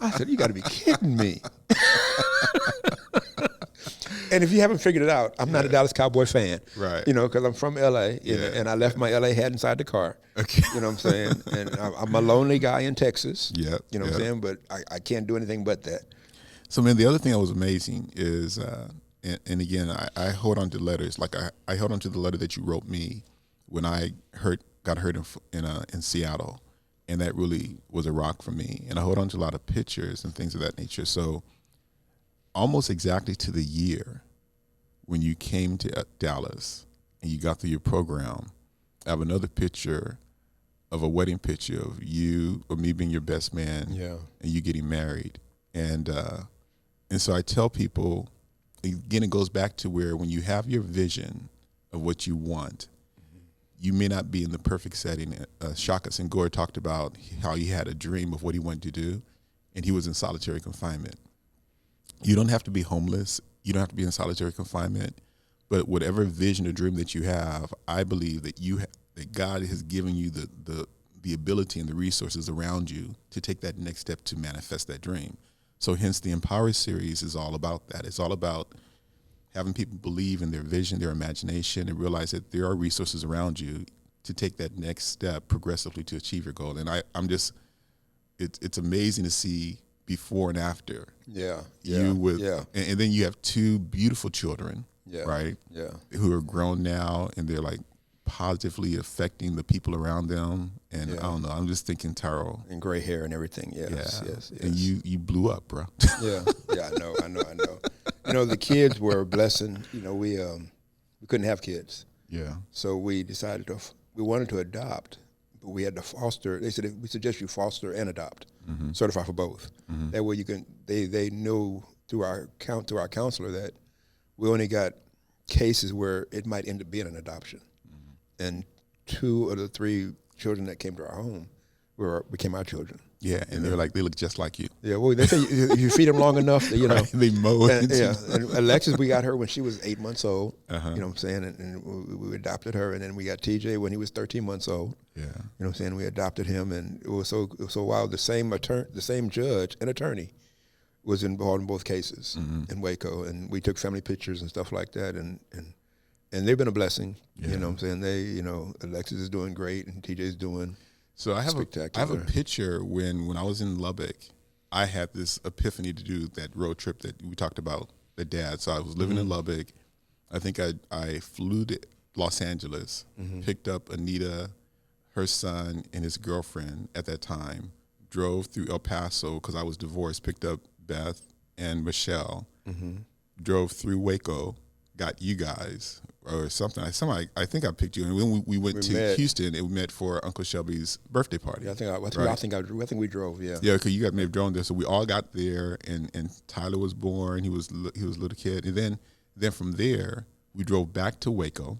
I said, you got to be kidding me. And if you haven't figured it out, I'm not a Dallas Cowboy fan. Right. Because I'm from L.A. And I left my L.A. hat inside the car. Okay. You know what I'm saying? And I'm a lonely guy in Texas. Yep. You know what I'm saying? But I can't do anything but that. So, man, the other thing that was amazing is, and again, I hold on to letters. Like I held on to the letter that you wrote me when I got hurt in Seattle. And that really was a rock for me. And I hold on to a lot of pictures and things of that nature. So almost exactly to the year, when you came to Dallas and you got through your program, I have another picture of a wedding picture of you or me being your best man, and you getting married. And so I tell people, again, it goes back to where when you have your vision of what you want, you may not be in the perfect setting. Shaka Senghor talked about how he had a dream of what he wanted to do, and he was in solitary confinement. You don't have to be homeless. You don't have to be in solitary confinement. But whatever vision or dream that you have, I believe that that God has given you the ability and the resources around you to take that next step to manifest that dream. So hence the Empower series is all about that. It's all about having people believe in their vision, their imagination, and realize that there are resources around you to take that next step progressively to achieve your goal. And it's amazing to see before and after. Yeah. And then you have two beautiful children, right? Yeah. Who are grown now, and they're like positively affecting the people around them. And I don't know, I'm just thinking Taro. And gray hair and everything. Yes. And you blew up, bro. Yeah. I know. The kids were a blessing. We couldn't have kids. Yeah. So we decided we wanted to adopt, but we had to foster. They said, we suggest you foster and adopt, certify for both. That way you can, they know through our counselor that we only got cases where it might end up being an adoption. And 2 of the 3 children that came to our home became our children. Yeah, and they're like, they look just like you. Yeah, well, they say if you feed them long enough, right, they mow. And Alexis, we got her when she was 8 months old. You know what I'm saying? And we adopted her, and then we got TJ when he was 13 months old. Yeah, you know what I'm saying? We adopted him, and it was so wild. The same judge and attorney was involved in both cases in Waco, and we took family pictures and stuff like that, and they've been a blessing. You know what I'm saying? Alexis is doing great, and TJ's doing. So I have a picture when I was in Lubbock, I had this epiphany to do that road trip that we talked about, the dad. So I was living in Lubbock. I think I flew to Los Angeles, picked up Anita, her son, and his girlfriend at that time, drove through El Paso because I was divorced, picked up Beth and Michelle, drove through Waco, got you guys or something. I think I picked you, and when we went to Houston, and we met for Uncle Shelby's birthday party. Yeah, I think we drove. Yeah, because you may have drove there. So we all got there, and Tyler was born. He was a little kid, and then from there we drove back to Waco.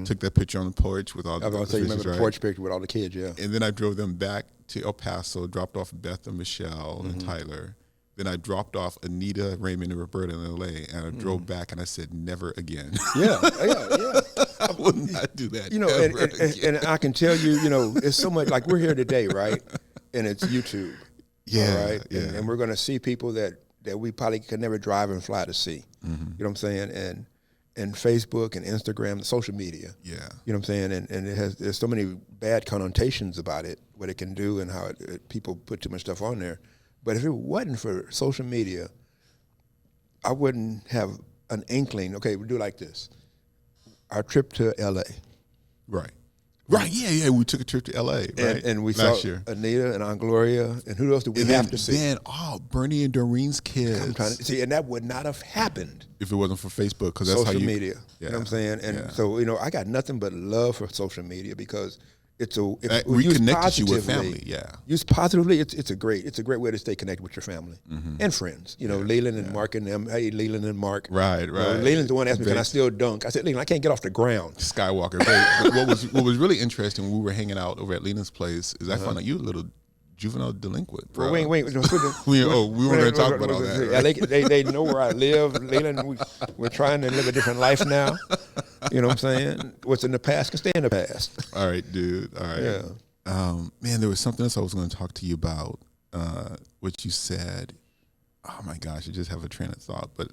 Took that picture on the porch with all the fishes, you remember the porch picture with all the kids, yeah. And then I drove them back to El Paso, dropped off Beth and Michelle and Tyler. Then I dropped off Anita, Raymond, and Roberta in L.A., and I drove back, and I said, never again. Yeah. I would not do that and I can tell you, it's so much, like we're here today, right? And it's YouTube. Yeah. All right? And we're going to see people that we probably could never drive and fly to see. You know what I'm saying? And Facebook and Instagram, social media. Yeah. You know what I'm saying? And there's so many bad connotations about it, what it can do and how people put too much stuff on there. But if it wasn't for social media, I wouldn't have an inkling. Okay, we'll do it like this. Our trip to L.A. Right. Yeah. We took a trip to L.A. Right. And we last saw year. Anita and Aunt Gloria. And who else did we have to see? Then, Bernie and Doreen's kids. I'm trying to see, and that would not have happened if it wasn't for Facebook, because that's social how media. You know what I'm saying? And so, I got nothing but love for social media because it reconnected you with family. Yeah, used positively. It's a great way to stay connected with your family and friends. Leland and Mark and them. Hey, Leland and Mark. Right. Leland's the one that asked me, "Can I still dunk?" I said, "Leland, I can't get off the ground." Skywalker. But what was really interesting when we were hanging out over at Leland's place is I found out you were a little juvenile delinquent, bro. Wait. we weren't going to talk about all that. Right? They know where I live. Leland, we're trying to live a different life now. You know what I'm saying? What's in the past can stay in the past. All right, dude. All right. Yeah. Man, there was something else I was going to talk to you about. What you said. Oh my gosh, I just have a train of thought. But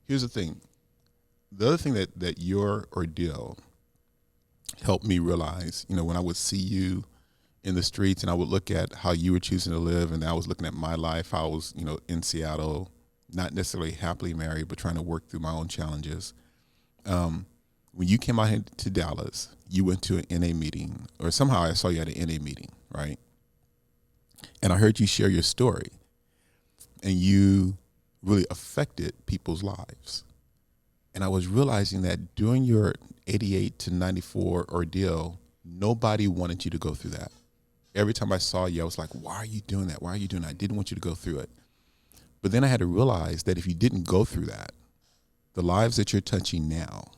here's the thing. The other thing that your ordeal helped me realize, when I would see you in the streets and I would look at how you were choosing to live, and I was looking at my life, how I was, in Seattle, not necessarily happily married, but trying to work through my own challenges. When you came out here to Dallas, you went to an NA meeting, or somehow I saw you at an NA meeting, right? And I heard you share your story, and you really affected people's lives. And I was realizing that during your 88 to 94 ordeal, nobody wanted you to go through that. Every time I saw you, I was like, why are you doing that? Why are you doing that? I didn't want you to go through it. But then I had to realize that if you didn't go through that, the lives that you're touching now,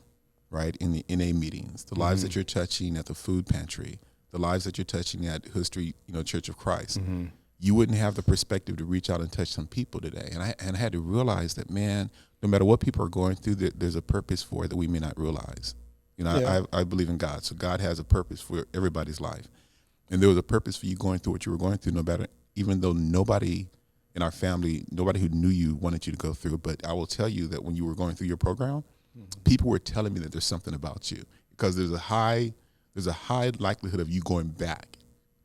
right, in the NA meetings, the lives that you're touching at the food pantry, the lives that you're touching at Hood Street, Church of Christ, you wouldn't have the perspective to reach out and touch some people today. And I had to realize that, man, no matter what people are going through, there's a purpose for it that we may not realize. I believe in God, so God has a purpose for everybody's life. And there was a purpose for you going through what you were going through, no matter, even though nobody in our family, nobody who knew you wanted you to go through. But I will tell you that when you were going through your program, people were telling me that there's something about you, because there's a high likelihood of you going back,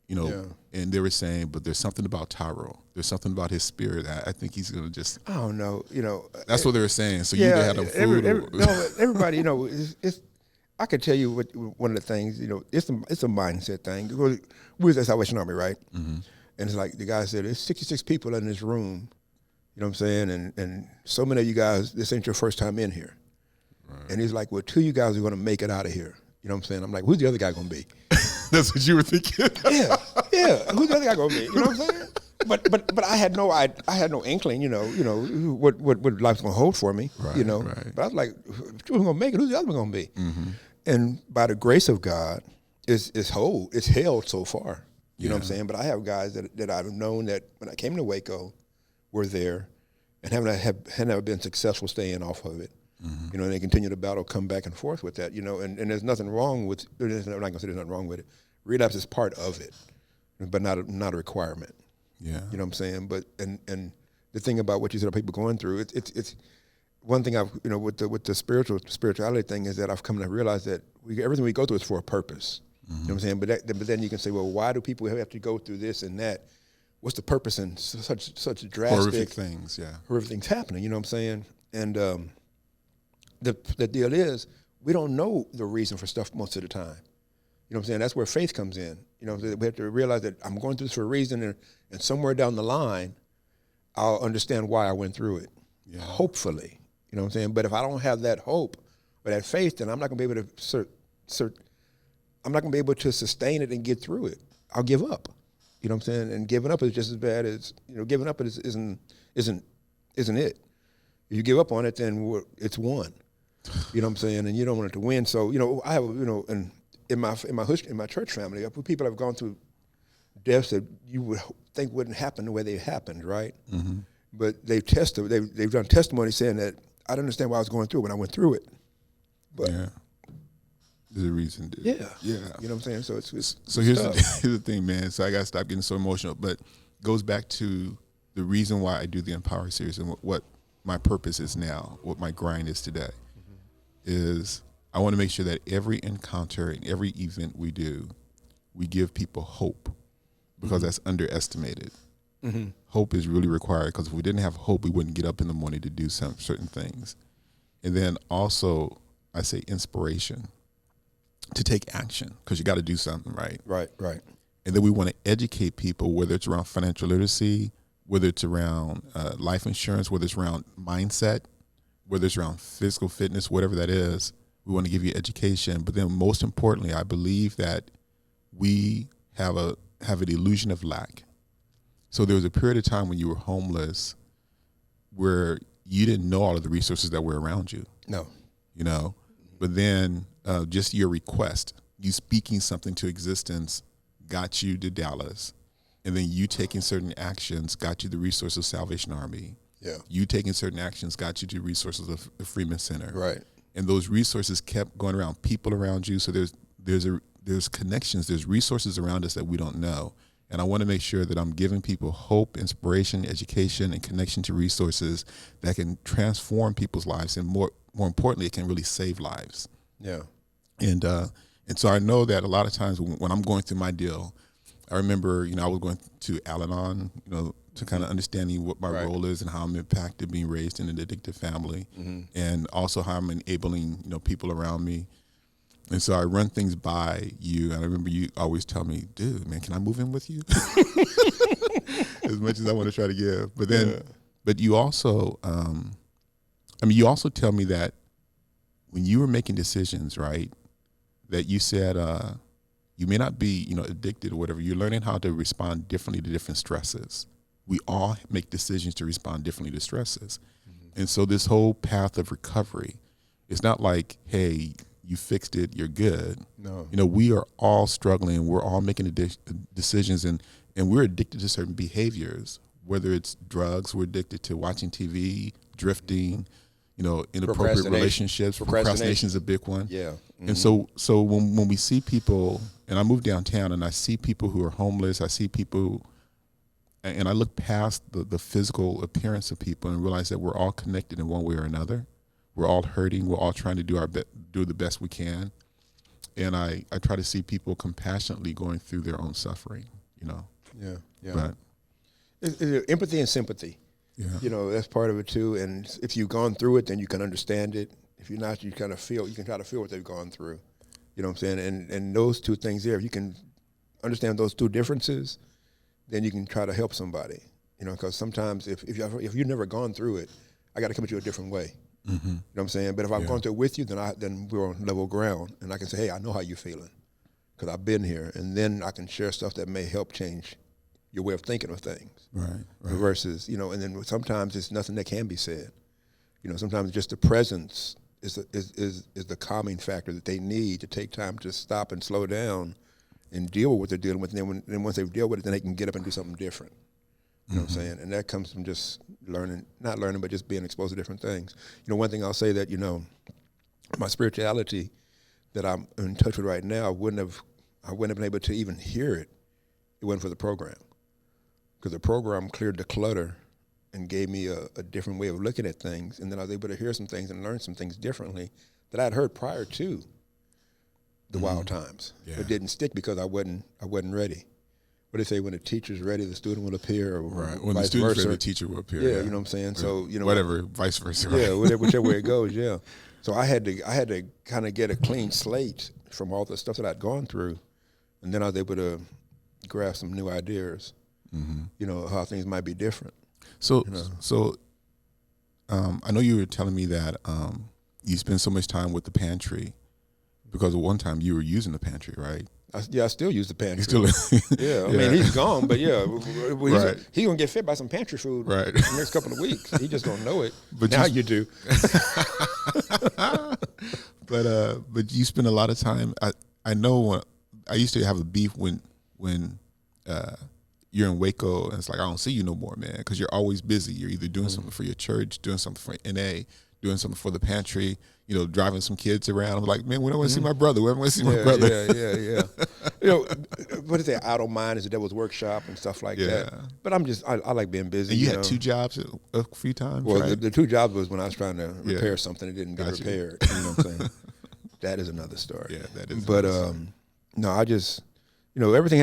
and they were saying, but there's something about Taro. There's something about his spirit. I think he's going to just, I don't know, that's what they were saying. So you either had them food everybody, it's I could tell you what one of the things, it's a mindset thing. We was at Salvation Army, right? Mm-hmm. And it's like the guy said, there's 66 people in this room, you know what I'm saying? And so many of you guys, this ain't your first time in here. Right. And he's like, well, 2 of you guys are going to make it out of here. You know what I'm saying? I'm like, who's the other guy going to be? That's what you were thinking? Yeah. Who's the other guy going to be? You know what I'm saying? But I had no inkling, what life's going to hold for me, right. But I was like, who's going to make it? Who's the other one going to be? Mm-hmm. And by the grace of God, it's held so far. You know what I'm saying? But I have guys that I've known that when I came to Waco were there and have never been successful staying off of it. Mm-hmm. And they continue to battle, come back and forth with that, and there's nothing wrong with, I'm not going to say there's nothing wrong with it. Relapse is part of it, but not a requirement. Yeah. You know what I'm saying? But, and the thing about what you said about people going through, it's one thing I've, with the spirituality thing is that I've come to realize that everything we go through is for a purpose. Mm-hmm. You know what I'm saying? But then you can say, well, why do people have to go through this and that? What's the purpose in such drastic horrific things? Yeah, horrific things happening. You know what I'm saying? And the deal is we don't know the reason for stuff most of the time. You know what I'm saying? That's where faith comes in. You know, we have to realize that I'm going through this for a reason, and somewhere down the line, I'll understand why I went through it. Yeah. Hopefully, you know what I'm saying. But if I don't have that hope or that faith, then I'm not going to be able to I'm not going to be able to sustain it and get through it. I'll give up. You know what I'm saying? And giving up is just as bad as giving up isn't it. If you give up on it, then it's won. You know what I'm saying? And you don't want it to win. So I have and in my church family, people have gone through deaths that you would think wouldn't happen the way they happened, right? Mm-hmm. But they've done testimony saying that I don't understand why I was going through it when I went through it. But yeah. There's a reason, dude. Yeah. Yeah. You know what I'm saying? So it's so here's the thing, man. So I got to stop getting so emotional. But it goes back to the reason why I do the Empower series and what my purpose is now, what my grind is today, is I want to make sure that every encounter and every event we do, we give people hope, because that's underestimated. Mm-hmm. Hope is really required, because if we didn't have hope, we wouldn't get up in the morning to do certain things. And then also, I say inspiration, to take action, because you got to do something, right? Right. And then we want to educate people, whether it's around financial literacy, whether it's around life insurance, whether it's around mindset, whether it's around physical fitness, whatever that is. We want to give you education. But then most importantly, I believe that we have an illusion of lack. So there was a period of time when you were homeless where you didn't know all of the resources that were around you. No. But then just your request, you speaking something to existence, got you to Dallas. And then you taking certain actions got you the resources of Salvation Army. Yeah. You taking certain actions got you to resources of the Freeman Center. Right. And those resources kept going around, people around you. So there's connections, there's resources around us that we don't know. And I want to make sure that I'm giving people hope, inspiration, education, and connection to resources that can transform people's lives, and more importantly, it can really save lives. Yeah. And so I know that a lot of times when I'm going through my deal, I remember, I was going to Al-Anon, to kind of understanding what my role is and how I'm impacted being raised in an addictive family, and also how I'm enabling, people around me. And so I run things by you, and I remember you always tell me, dude, man, can I move in with you? As much as I want to try to give. But then, but you also, you also tell me that when you were making decisions, right, that you said you may not be, addicted or whatever, you're learning how to respond differently to different stresses. We all make decisions to respond differently to stresses. Mm-hmm. And so this whole path of recovery, it's not like, hey, you fixed it, you're good. No. We are all struggling. We're all making decisions, and we're addicted to certain behaviors, whether it's drugs, we're addicted to watching TV, drifting, inappropriate relationships. Procrastination is a big one. Yeah. Mm-hmm. And so when we see people, and I move downtown and I see people who are homeless, I see people, and I look past the physical appearance of people and realize that we're all connected in one way or another. We're all hurting. We're all trying to do the best we can. And I try to see people compassionately going through their own suffering, Yeah. But it's empathy and sympathy. Yeah. That's part of it too. And if you've gone through it, then you can understand it. If you're not, you can try to feel what they've gone through. You know what I'm saying? And those two things there, if you can understand those two differences, then you can try to help somebody. Because sometimes if you've never gone through it, I got to come at you a different way. Mm-hmm. You know what I'm saying? But if I've gone through it with you, then we're on level ground, and I can say, hey, I know how you're feeling because I've been here, and then I can share stuff that may help change your way of thinking of things. Right. Versus, and then sometimes it's nothing that can be said. Sometimes just the presence is the calming factor that they need to take time to stop and slow down and deal with what they're dealing with. And then once they've dealt with it, then they can get up and do something different. You know what I'm saying? And that comes from just not learning, but just being exposed to different things. One thing I'll say that, my spirituality that I'm in touch with right now, I wouldn't have been able to even hear it. It wasn't for the program. Because the program cleared the clutter and gave me a different way of looking at things. And then I was able to hear some things and learn some things differently that I'd heard prior to the wild times. Yeah. It didn't stick because I wasn't ready. What do they say, when the teacher's ready, the student will appear, or right. When the student's ready, the teacher will appear. Yeah, you know what I'm saying? So, whatever, vice versa. Right? Yeah, whichever way it goes, yeah. So I had to kind of get a clean slate from all the stuff that I'd gone through, and then I was able to grasp some new ideas, how things might be different. So I know you were telling me that you spend so much time with the pantry because at one time you were using the pantry, right? I still use the pantry. Yeah, I mean, he's gone, but yeah, right. He's going to get fed by some pantry food right. in the next couple of weeks. He just don't know it. But now you do. But you spend a lot of time. I know I used to have a beef when you're in Waco, and it's like, I don't see you no more, man, because you're always busy. You're either doing something for your church, doing something for NA, doing something for the pantry, driving some kids around. I'm like, man, when I want to see my brother? When I want to see my brother? Yeah. What is that? Idle mind is the devil's workshop and stuff like that. But I like being busy. And you had 2 jobs a few times, well, right? the 2 jobs was when I was trying to repair something that didn't get repaired. You know what I'm saying? That is another story. Yeah, that is. But no, I just, everything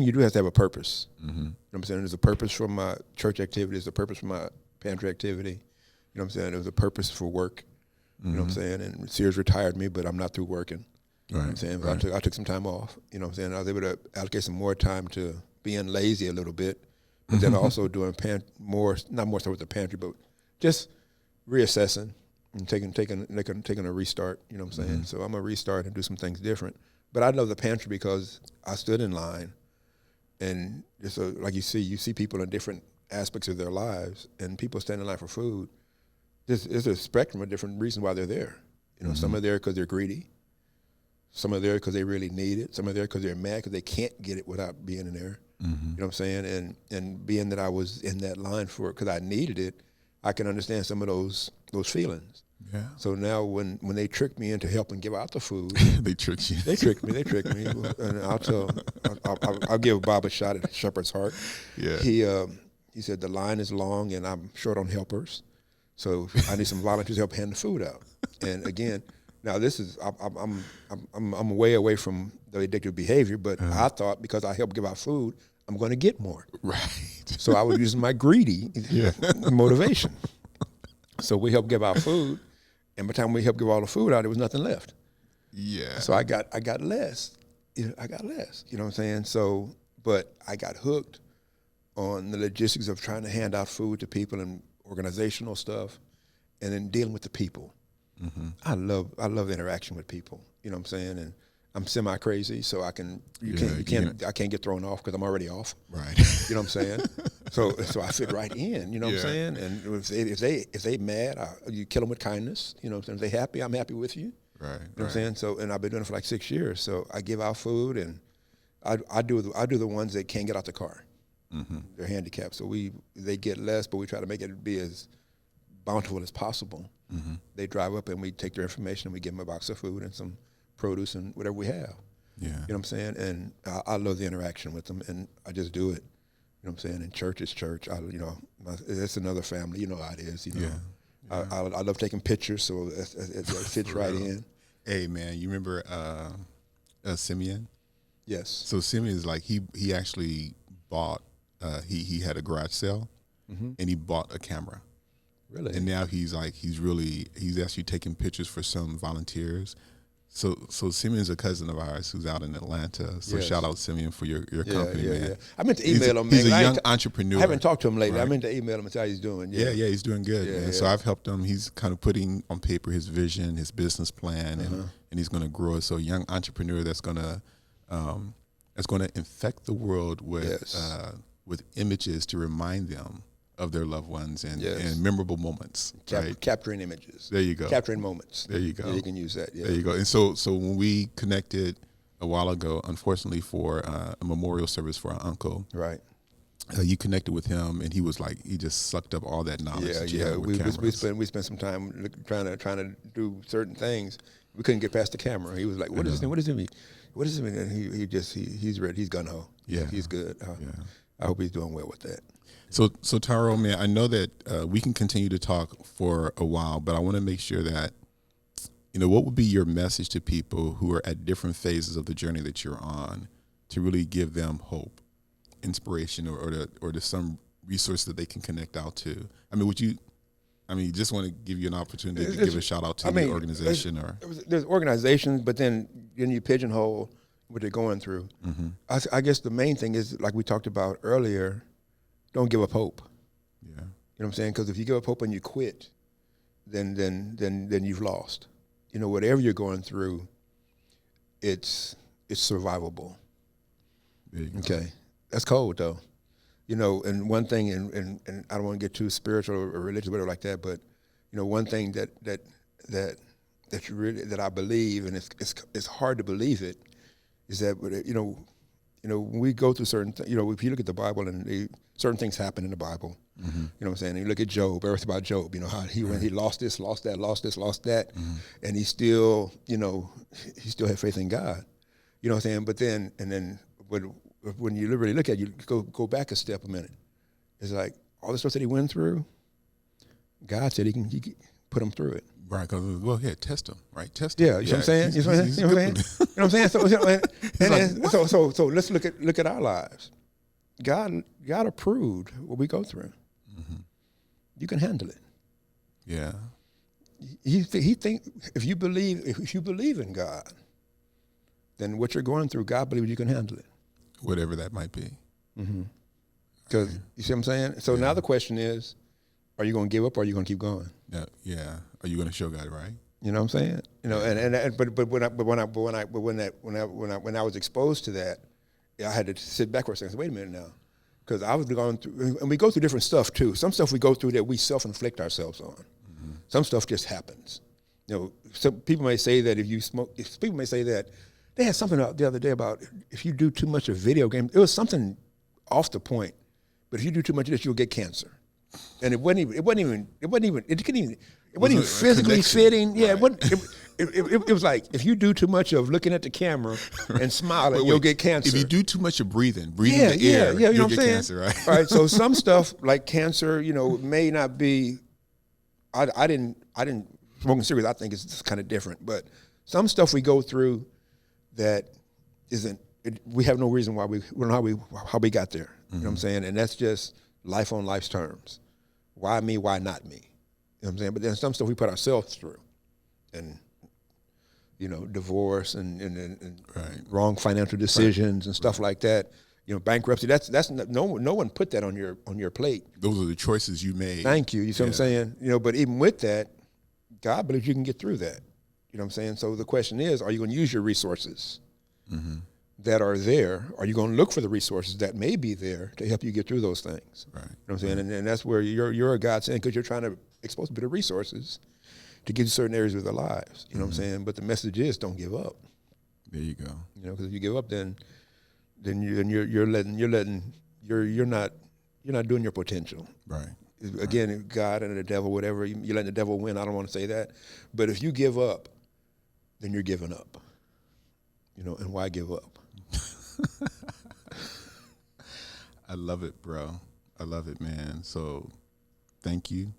you do has to have a purpose. Mm-hmm. You know what I'm saying? There's a purpose for my church activity. There's a purpose for my pantry activity. You know what I'm saying? There was a purpose for work. You know what I'm saying? And Sears retired me, but I'm not through working. Right. You know what I'm saying? Right. I took some time off. You know what I'm saying? I was able to allocate some more time to being lazy a little bit, but then also doing not more so with the pantry, but just reassessing and taking a restart. You know what I'm saying? So I'm going to restart and do some things different. But I love the pantry because I stood in line, and just like you see people in different aspects of their lives, and people stand in line for food. There's a spectrum of different reasons why they're there. Some are there because they're greedy. Some are there because they really need it. Some are there because they're mad because they can't get it without being in there. You know what I'm saying? And being that I was in that line for it because I needed it, I can understand some of those feelings. Yeah. So now when they trick me into helping give out the food, they tricked you. They tricked me. And I'll give Bob a shot at Shepherd's Heart. Yeah. He said the line is long and I'm short on helpers. So I need some volunteers to help hand the food out. And again, now this is I'm way away from the addictive behavior, but I thought because I helped give out food, I'm going to get more. Right. So I was using my greedy motivation. So we helped give out food, and by the time we helped give all the food out, there was nothing left. Yeah. So I got less. I got less. You know what I'm saying? So, but I got hooked on the logistics of trying to hand out food to people and organizational stuff, and then dealing with the people. I love interaction with people. You know what I'm saying? And I'm semi crazy, so I can't get thrown off because I'm already off. Right. You know what I'm saying? So I fit right in. You know what I'm saying? And if they mad, you kill them with kindness. You know what I'm saying? If they happy, I'm happy with you. Right. You know what I'm saying? So, and I've been doing it for like 6 years. So I give out food, and I do the ones that can't get out the car. They're handicapped, so they get less, but we try to make it be as bountiful as possible. They drive up and we take their information and we give them a box of food and some produce and whatever we have. Yeah. You know what I'm saying? And I love the interaction with them, and I just do it. You know what I'm saying? And church is church. It's another family. You know how it is. You know. Yeah. I love taking pictures, so it fits right in. Hey man, you remember Simeon? Yes. So Simeon is like he actually bought. He had a garage sale, and he bought a camera. Really? And now he's actually taking pictures for some volunteers. So Simeon's a cousin of ours who's out in Atlanta. So shout out Simeon for your company, man. Yeah. I meant to email him. He's a young entrepreneur. I haven't talked to him lately. Right? I meant to email him and see how he's doing. Yeah, he's doing good, man. So I've helped him. He's kind of putting on paper his vision, his business plan, and he's going to grow it. So a young entrepreneur that's going to infect the world with images to remind them of their loved ones and memorable moments. Capturing images. There you go. Capturing moments. There you go. Yeah, you can use that. Yeah. There you go. And so when we connected a while ago, unfortunately for a memorial service for our uncle, right? You connected with him, and he was like, he just sucked up all that knowledge. We spent some time trying to do certain things. We couldn't get past the camera. He was like, "What does it mean? What does it mean?" And he's ready. He's gung ho. Yeah, he's good. I hope he's doing well with that. So Taro, man, I know that we can continue to talk for a while, but I want to make sure that, what would be your message to people who are at different phases of the journey that you're on to really give them hope, inspiration, or to some resource that they can connect out to? Just want to give you an opportunity to give a shout out to the organization. There's organizations, but then you pigeonhole what they're going through. I guess the main thing is, like we talked about earlier, don't give up hope. Yeah. You know what I'm saying? Because if you give up hope and you quit, then you've lost. Whatever you're going through, it's survivable. Okay. That's cold though. And one thing, and I don't want to get too spiritual or religious or whatever like that, but one thing that I believe, and it's hard to believe it, is that when we go through certain things, if you look at the Bible and certain things happen in the Bible, you know what I'm saying? And you look at Job, everything about Job, how he lost this, lost that, lost this, lost that, and he still, he still had faith in God. You know what I'm saying? But then, when you really look at it, you go back a step a minute. It's like all the stuff that he went through, God said he can put him through it. Right, because test him, right? Test him. Yeah, you know what I'm saying? You know what I'm saying? So let's look at our lives. God approved what we go through. You can handle it. Yeah. He think if you believe in God, then what you're going through, God believes you can handle it. Whatever that might be. Because you see what I'm saying? So now the question is, are you going to give up or are you going to keep going? Yeah. Are you going to show God right? You know what I'm saying? But when I was exposed to that, I had to sit back for a second. Say, wait a minute now, because I was going through, and we go through different stuff too. Some stuff we go through that we self-inflict ourselves on. Some stuff just happens. Some people may say that if you smoke, people may say that they had something out the other day about if you do too much of video games. It was something off the point, but if you do too much of this, you'll get cancer. And it wasn't even physically fitting. Yeah, right. It was like if you do too much of looking at the camera and smiling, you'll get cancer. If you do too much of breathing the air, you know you'll what I'm get saying? cancer, right? All right. So some stuff like cancer, may not be. I didn't smoking cigarettes. I think it's kind of different, but some stuff we go through that isn't. We have no reason why we don't know how we got there. You know what I'm saying? And that's just life on life's terms. Why me? Why not me? You know what I'm saying? But then some stuff we put ourselves through, and divorce and wrong financial decisions and stuff like that. Bankruptcy. That's no one put that on your plate. Those are the choices you made. Thank you. You see what I'm saying? But even with that, God believes you can get through that. You know what I'm saying? So the question is, are you going to use your resources that are there? Are you going to look for the resources that may be there to help you get through those things? Right. You know what I'm saying? And that's where you're a godsend, because you're trying to expose a bit of resources to get to certain areas of their lives. You know what I'm saying? But the message is, don't give up. There you go. You know, because if you give up, then you're not doing your potential. Right. Again, God and the devil, whatever, you're letting the devil win. I don't want to say that. But if you give up, then you're giving up. You know, and why give up? I love it, bro. I love it, man. So thank you.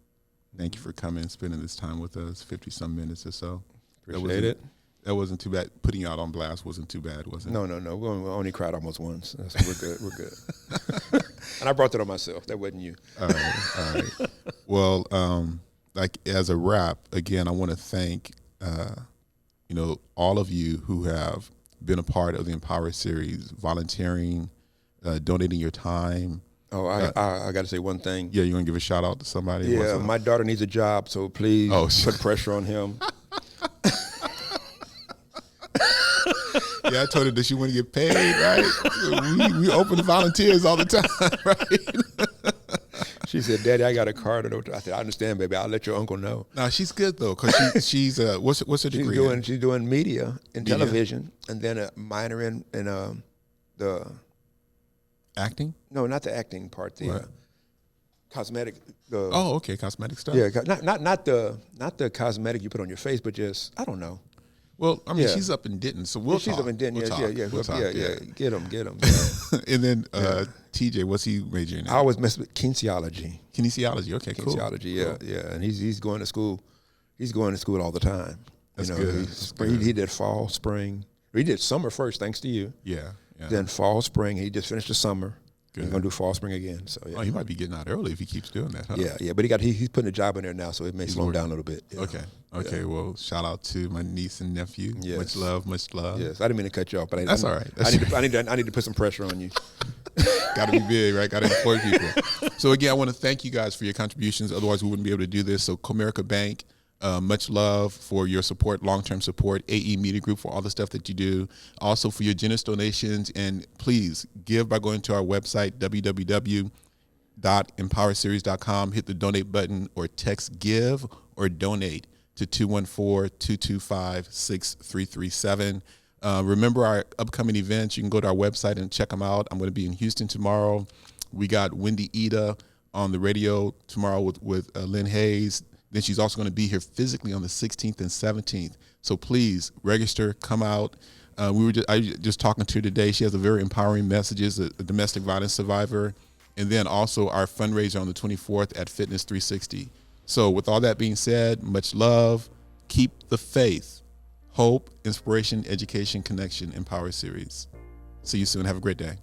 Thank you for coming and spending this time with us, 50-some minutes or so. Appreciate it. That wasn't too bad. Putting you out on blast wasn't too bad, was it? No. We only cried almost once. So we're good. We're good. And I brought that on myself. That wasn't you. All right. Well, like as a wrap, again, I want to thank, all of you who have been a part of the Empower series, volunteering, donating your time. Oh, I got to say one thing. Yeah, you want to give a shout out to somebody? Yeah, my daughter needs a job, so please put pressure on him. Yeah, I told her that she wouldn't get paid, right? We open volunteers all the time, right? She said, "Daddy, I got a car to." I said, "I understand, baby. I'll let your uncle know." No, she's good though, because she's what's her degree? She's doing media and television, and then a minor in the acting. No, not the acting part. The cosmetic. Okay, cosmetic stuff. Yeah, not the cosmetic you put on your face, but just I don't know. Well, I mean, she's up in Denton, so we'll she's talk. Up in Denton, We'll talk. Yeah. Get him. And then TJ, what's he majoring in? I always mess with kinesiology. Kinesiology, okay, cool. Kinesiology, yeah. And he's going to school. He's going to school all the time. That's good. He did fall, spring. He did summer first, thanks to you. Yeah. Then fall, spring. He just finished the summer. Good. He's gonna do fall, spring again. So yeah. Oh, he might be getting out early if he keeps doing that, huh? Yeah. But he's putting a job in there now, so it may slow him down a little bit. Yeah. Okay. Well, shout out to my niece and nephew. Yes. Much love. Yes, I didn't mean to cut you off, but that's all right. I need to put some pressure on you. Got to be big, right? Got to employ people. So again, I want to thank you guys for your contributions. Otherwise, we wouldn't be able to do this. So Comerica Bank, much love for your support, long-term support, AE Media Group for all the stuff that you do, also for your generous donations. And please give by going to our website, www.empowerseries.com. Hit the donate button or text give or donate to 214-225-6337. Remember our upcoming events. You can go to our website and check them out. I'm going to be in Houston tomorrow. We got Wendy Ida on the radio tomorrow with Lynn Hayes. Then she's also going to be here physically on the 16th and 17th. So please register, come out. I was just talking to her today. She has a very empowering messages, a domestic violence survivor. And then also our fundraiser on the 24th at Fitness 360. So with all that being said, much love. Keep the faith, hope, inspiration, education, connection, Empower series. See you soon. Have a great day.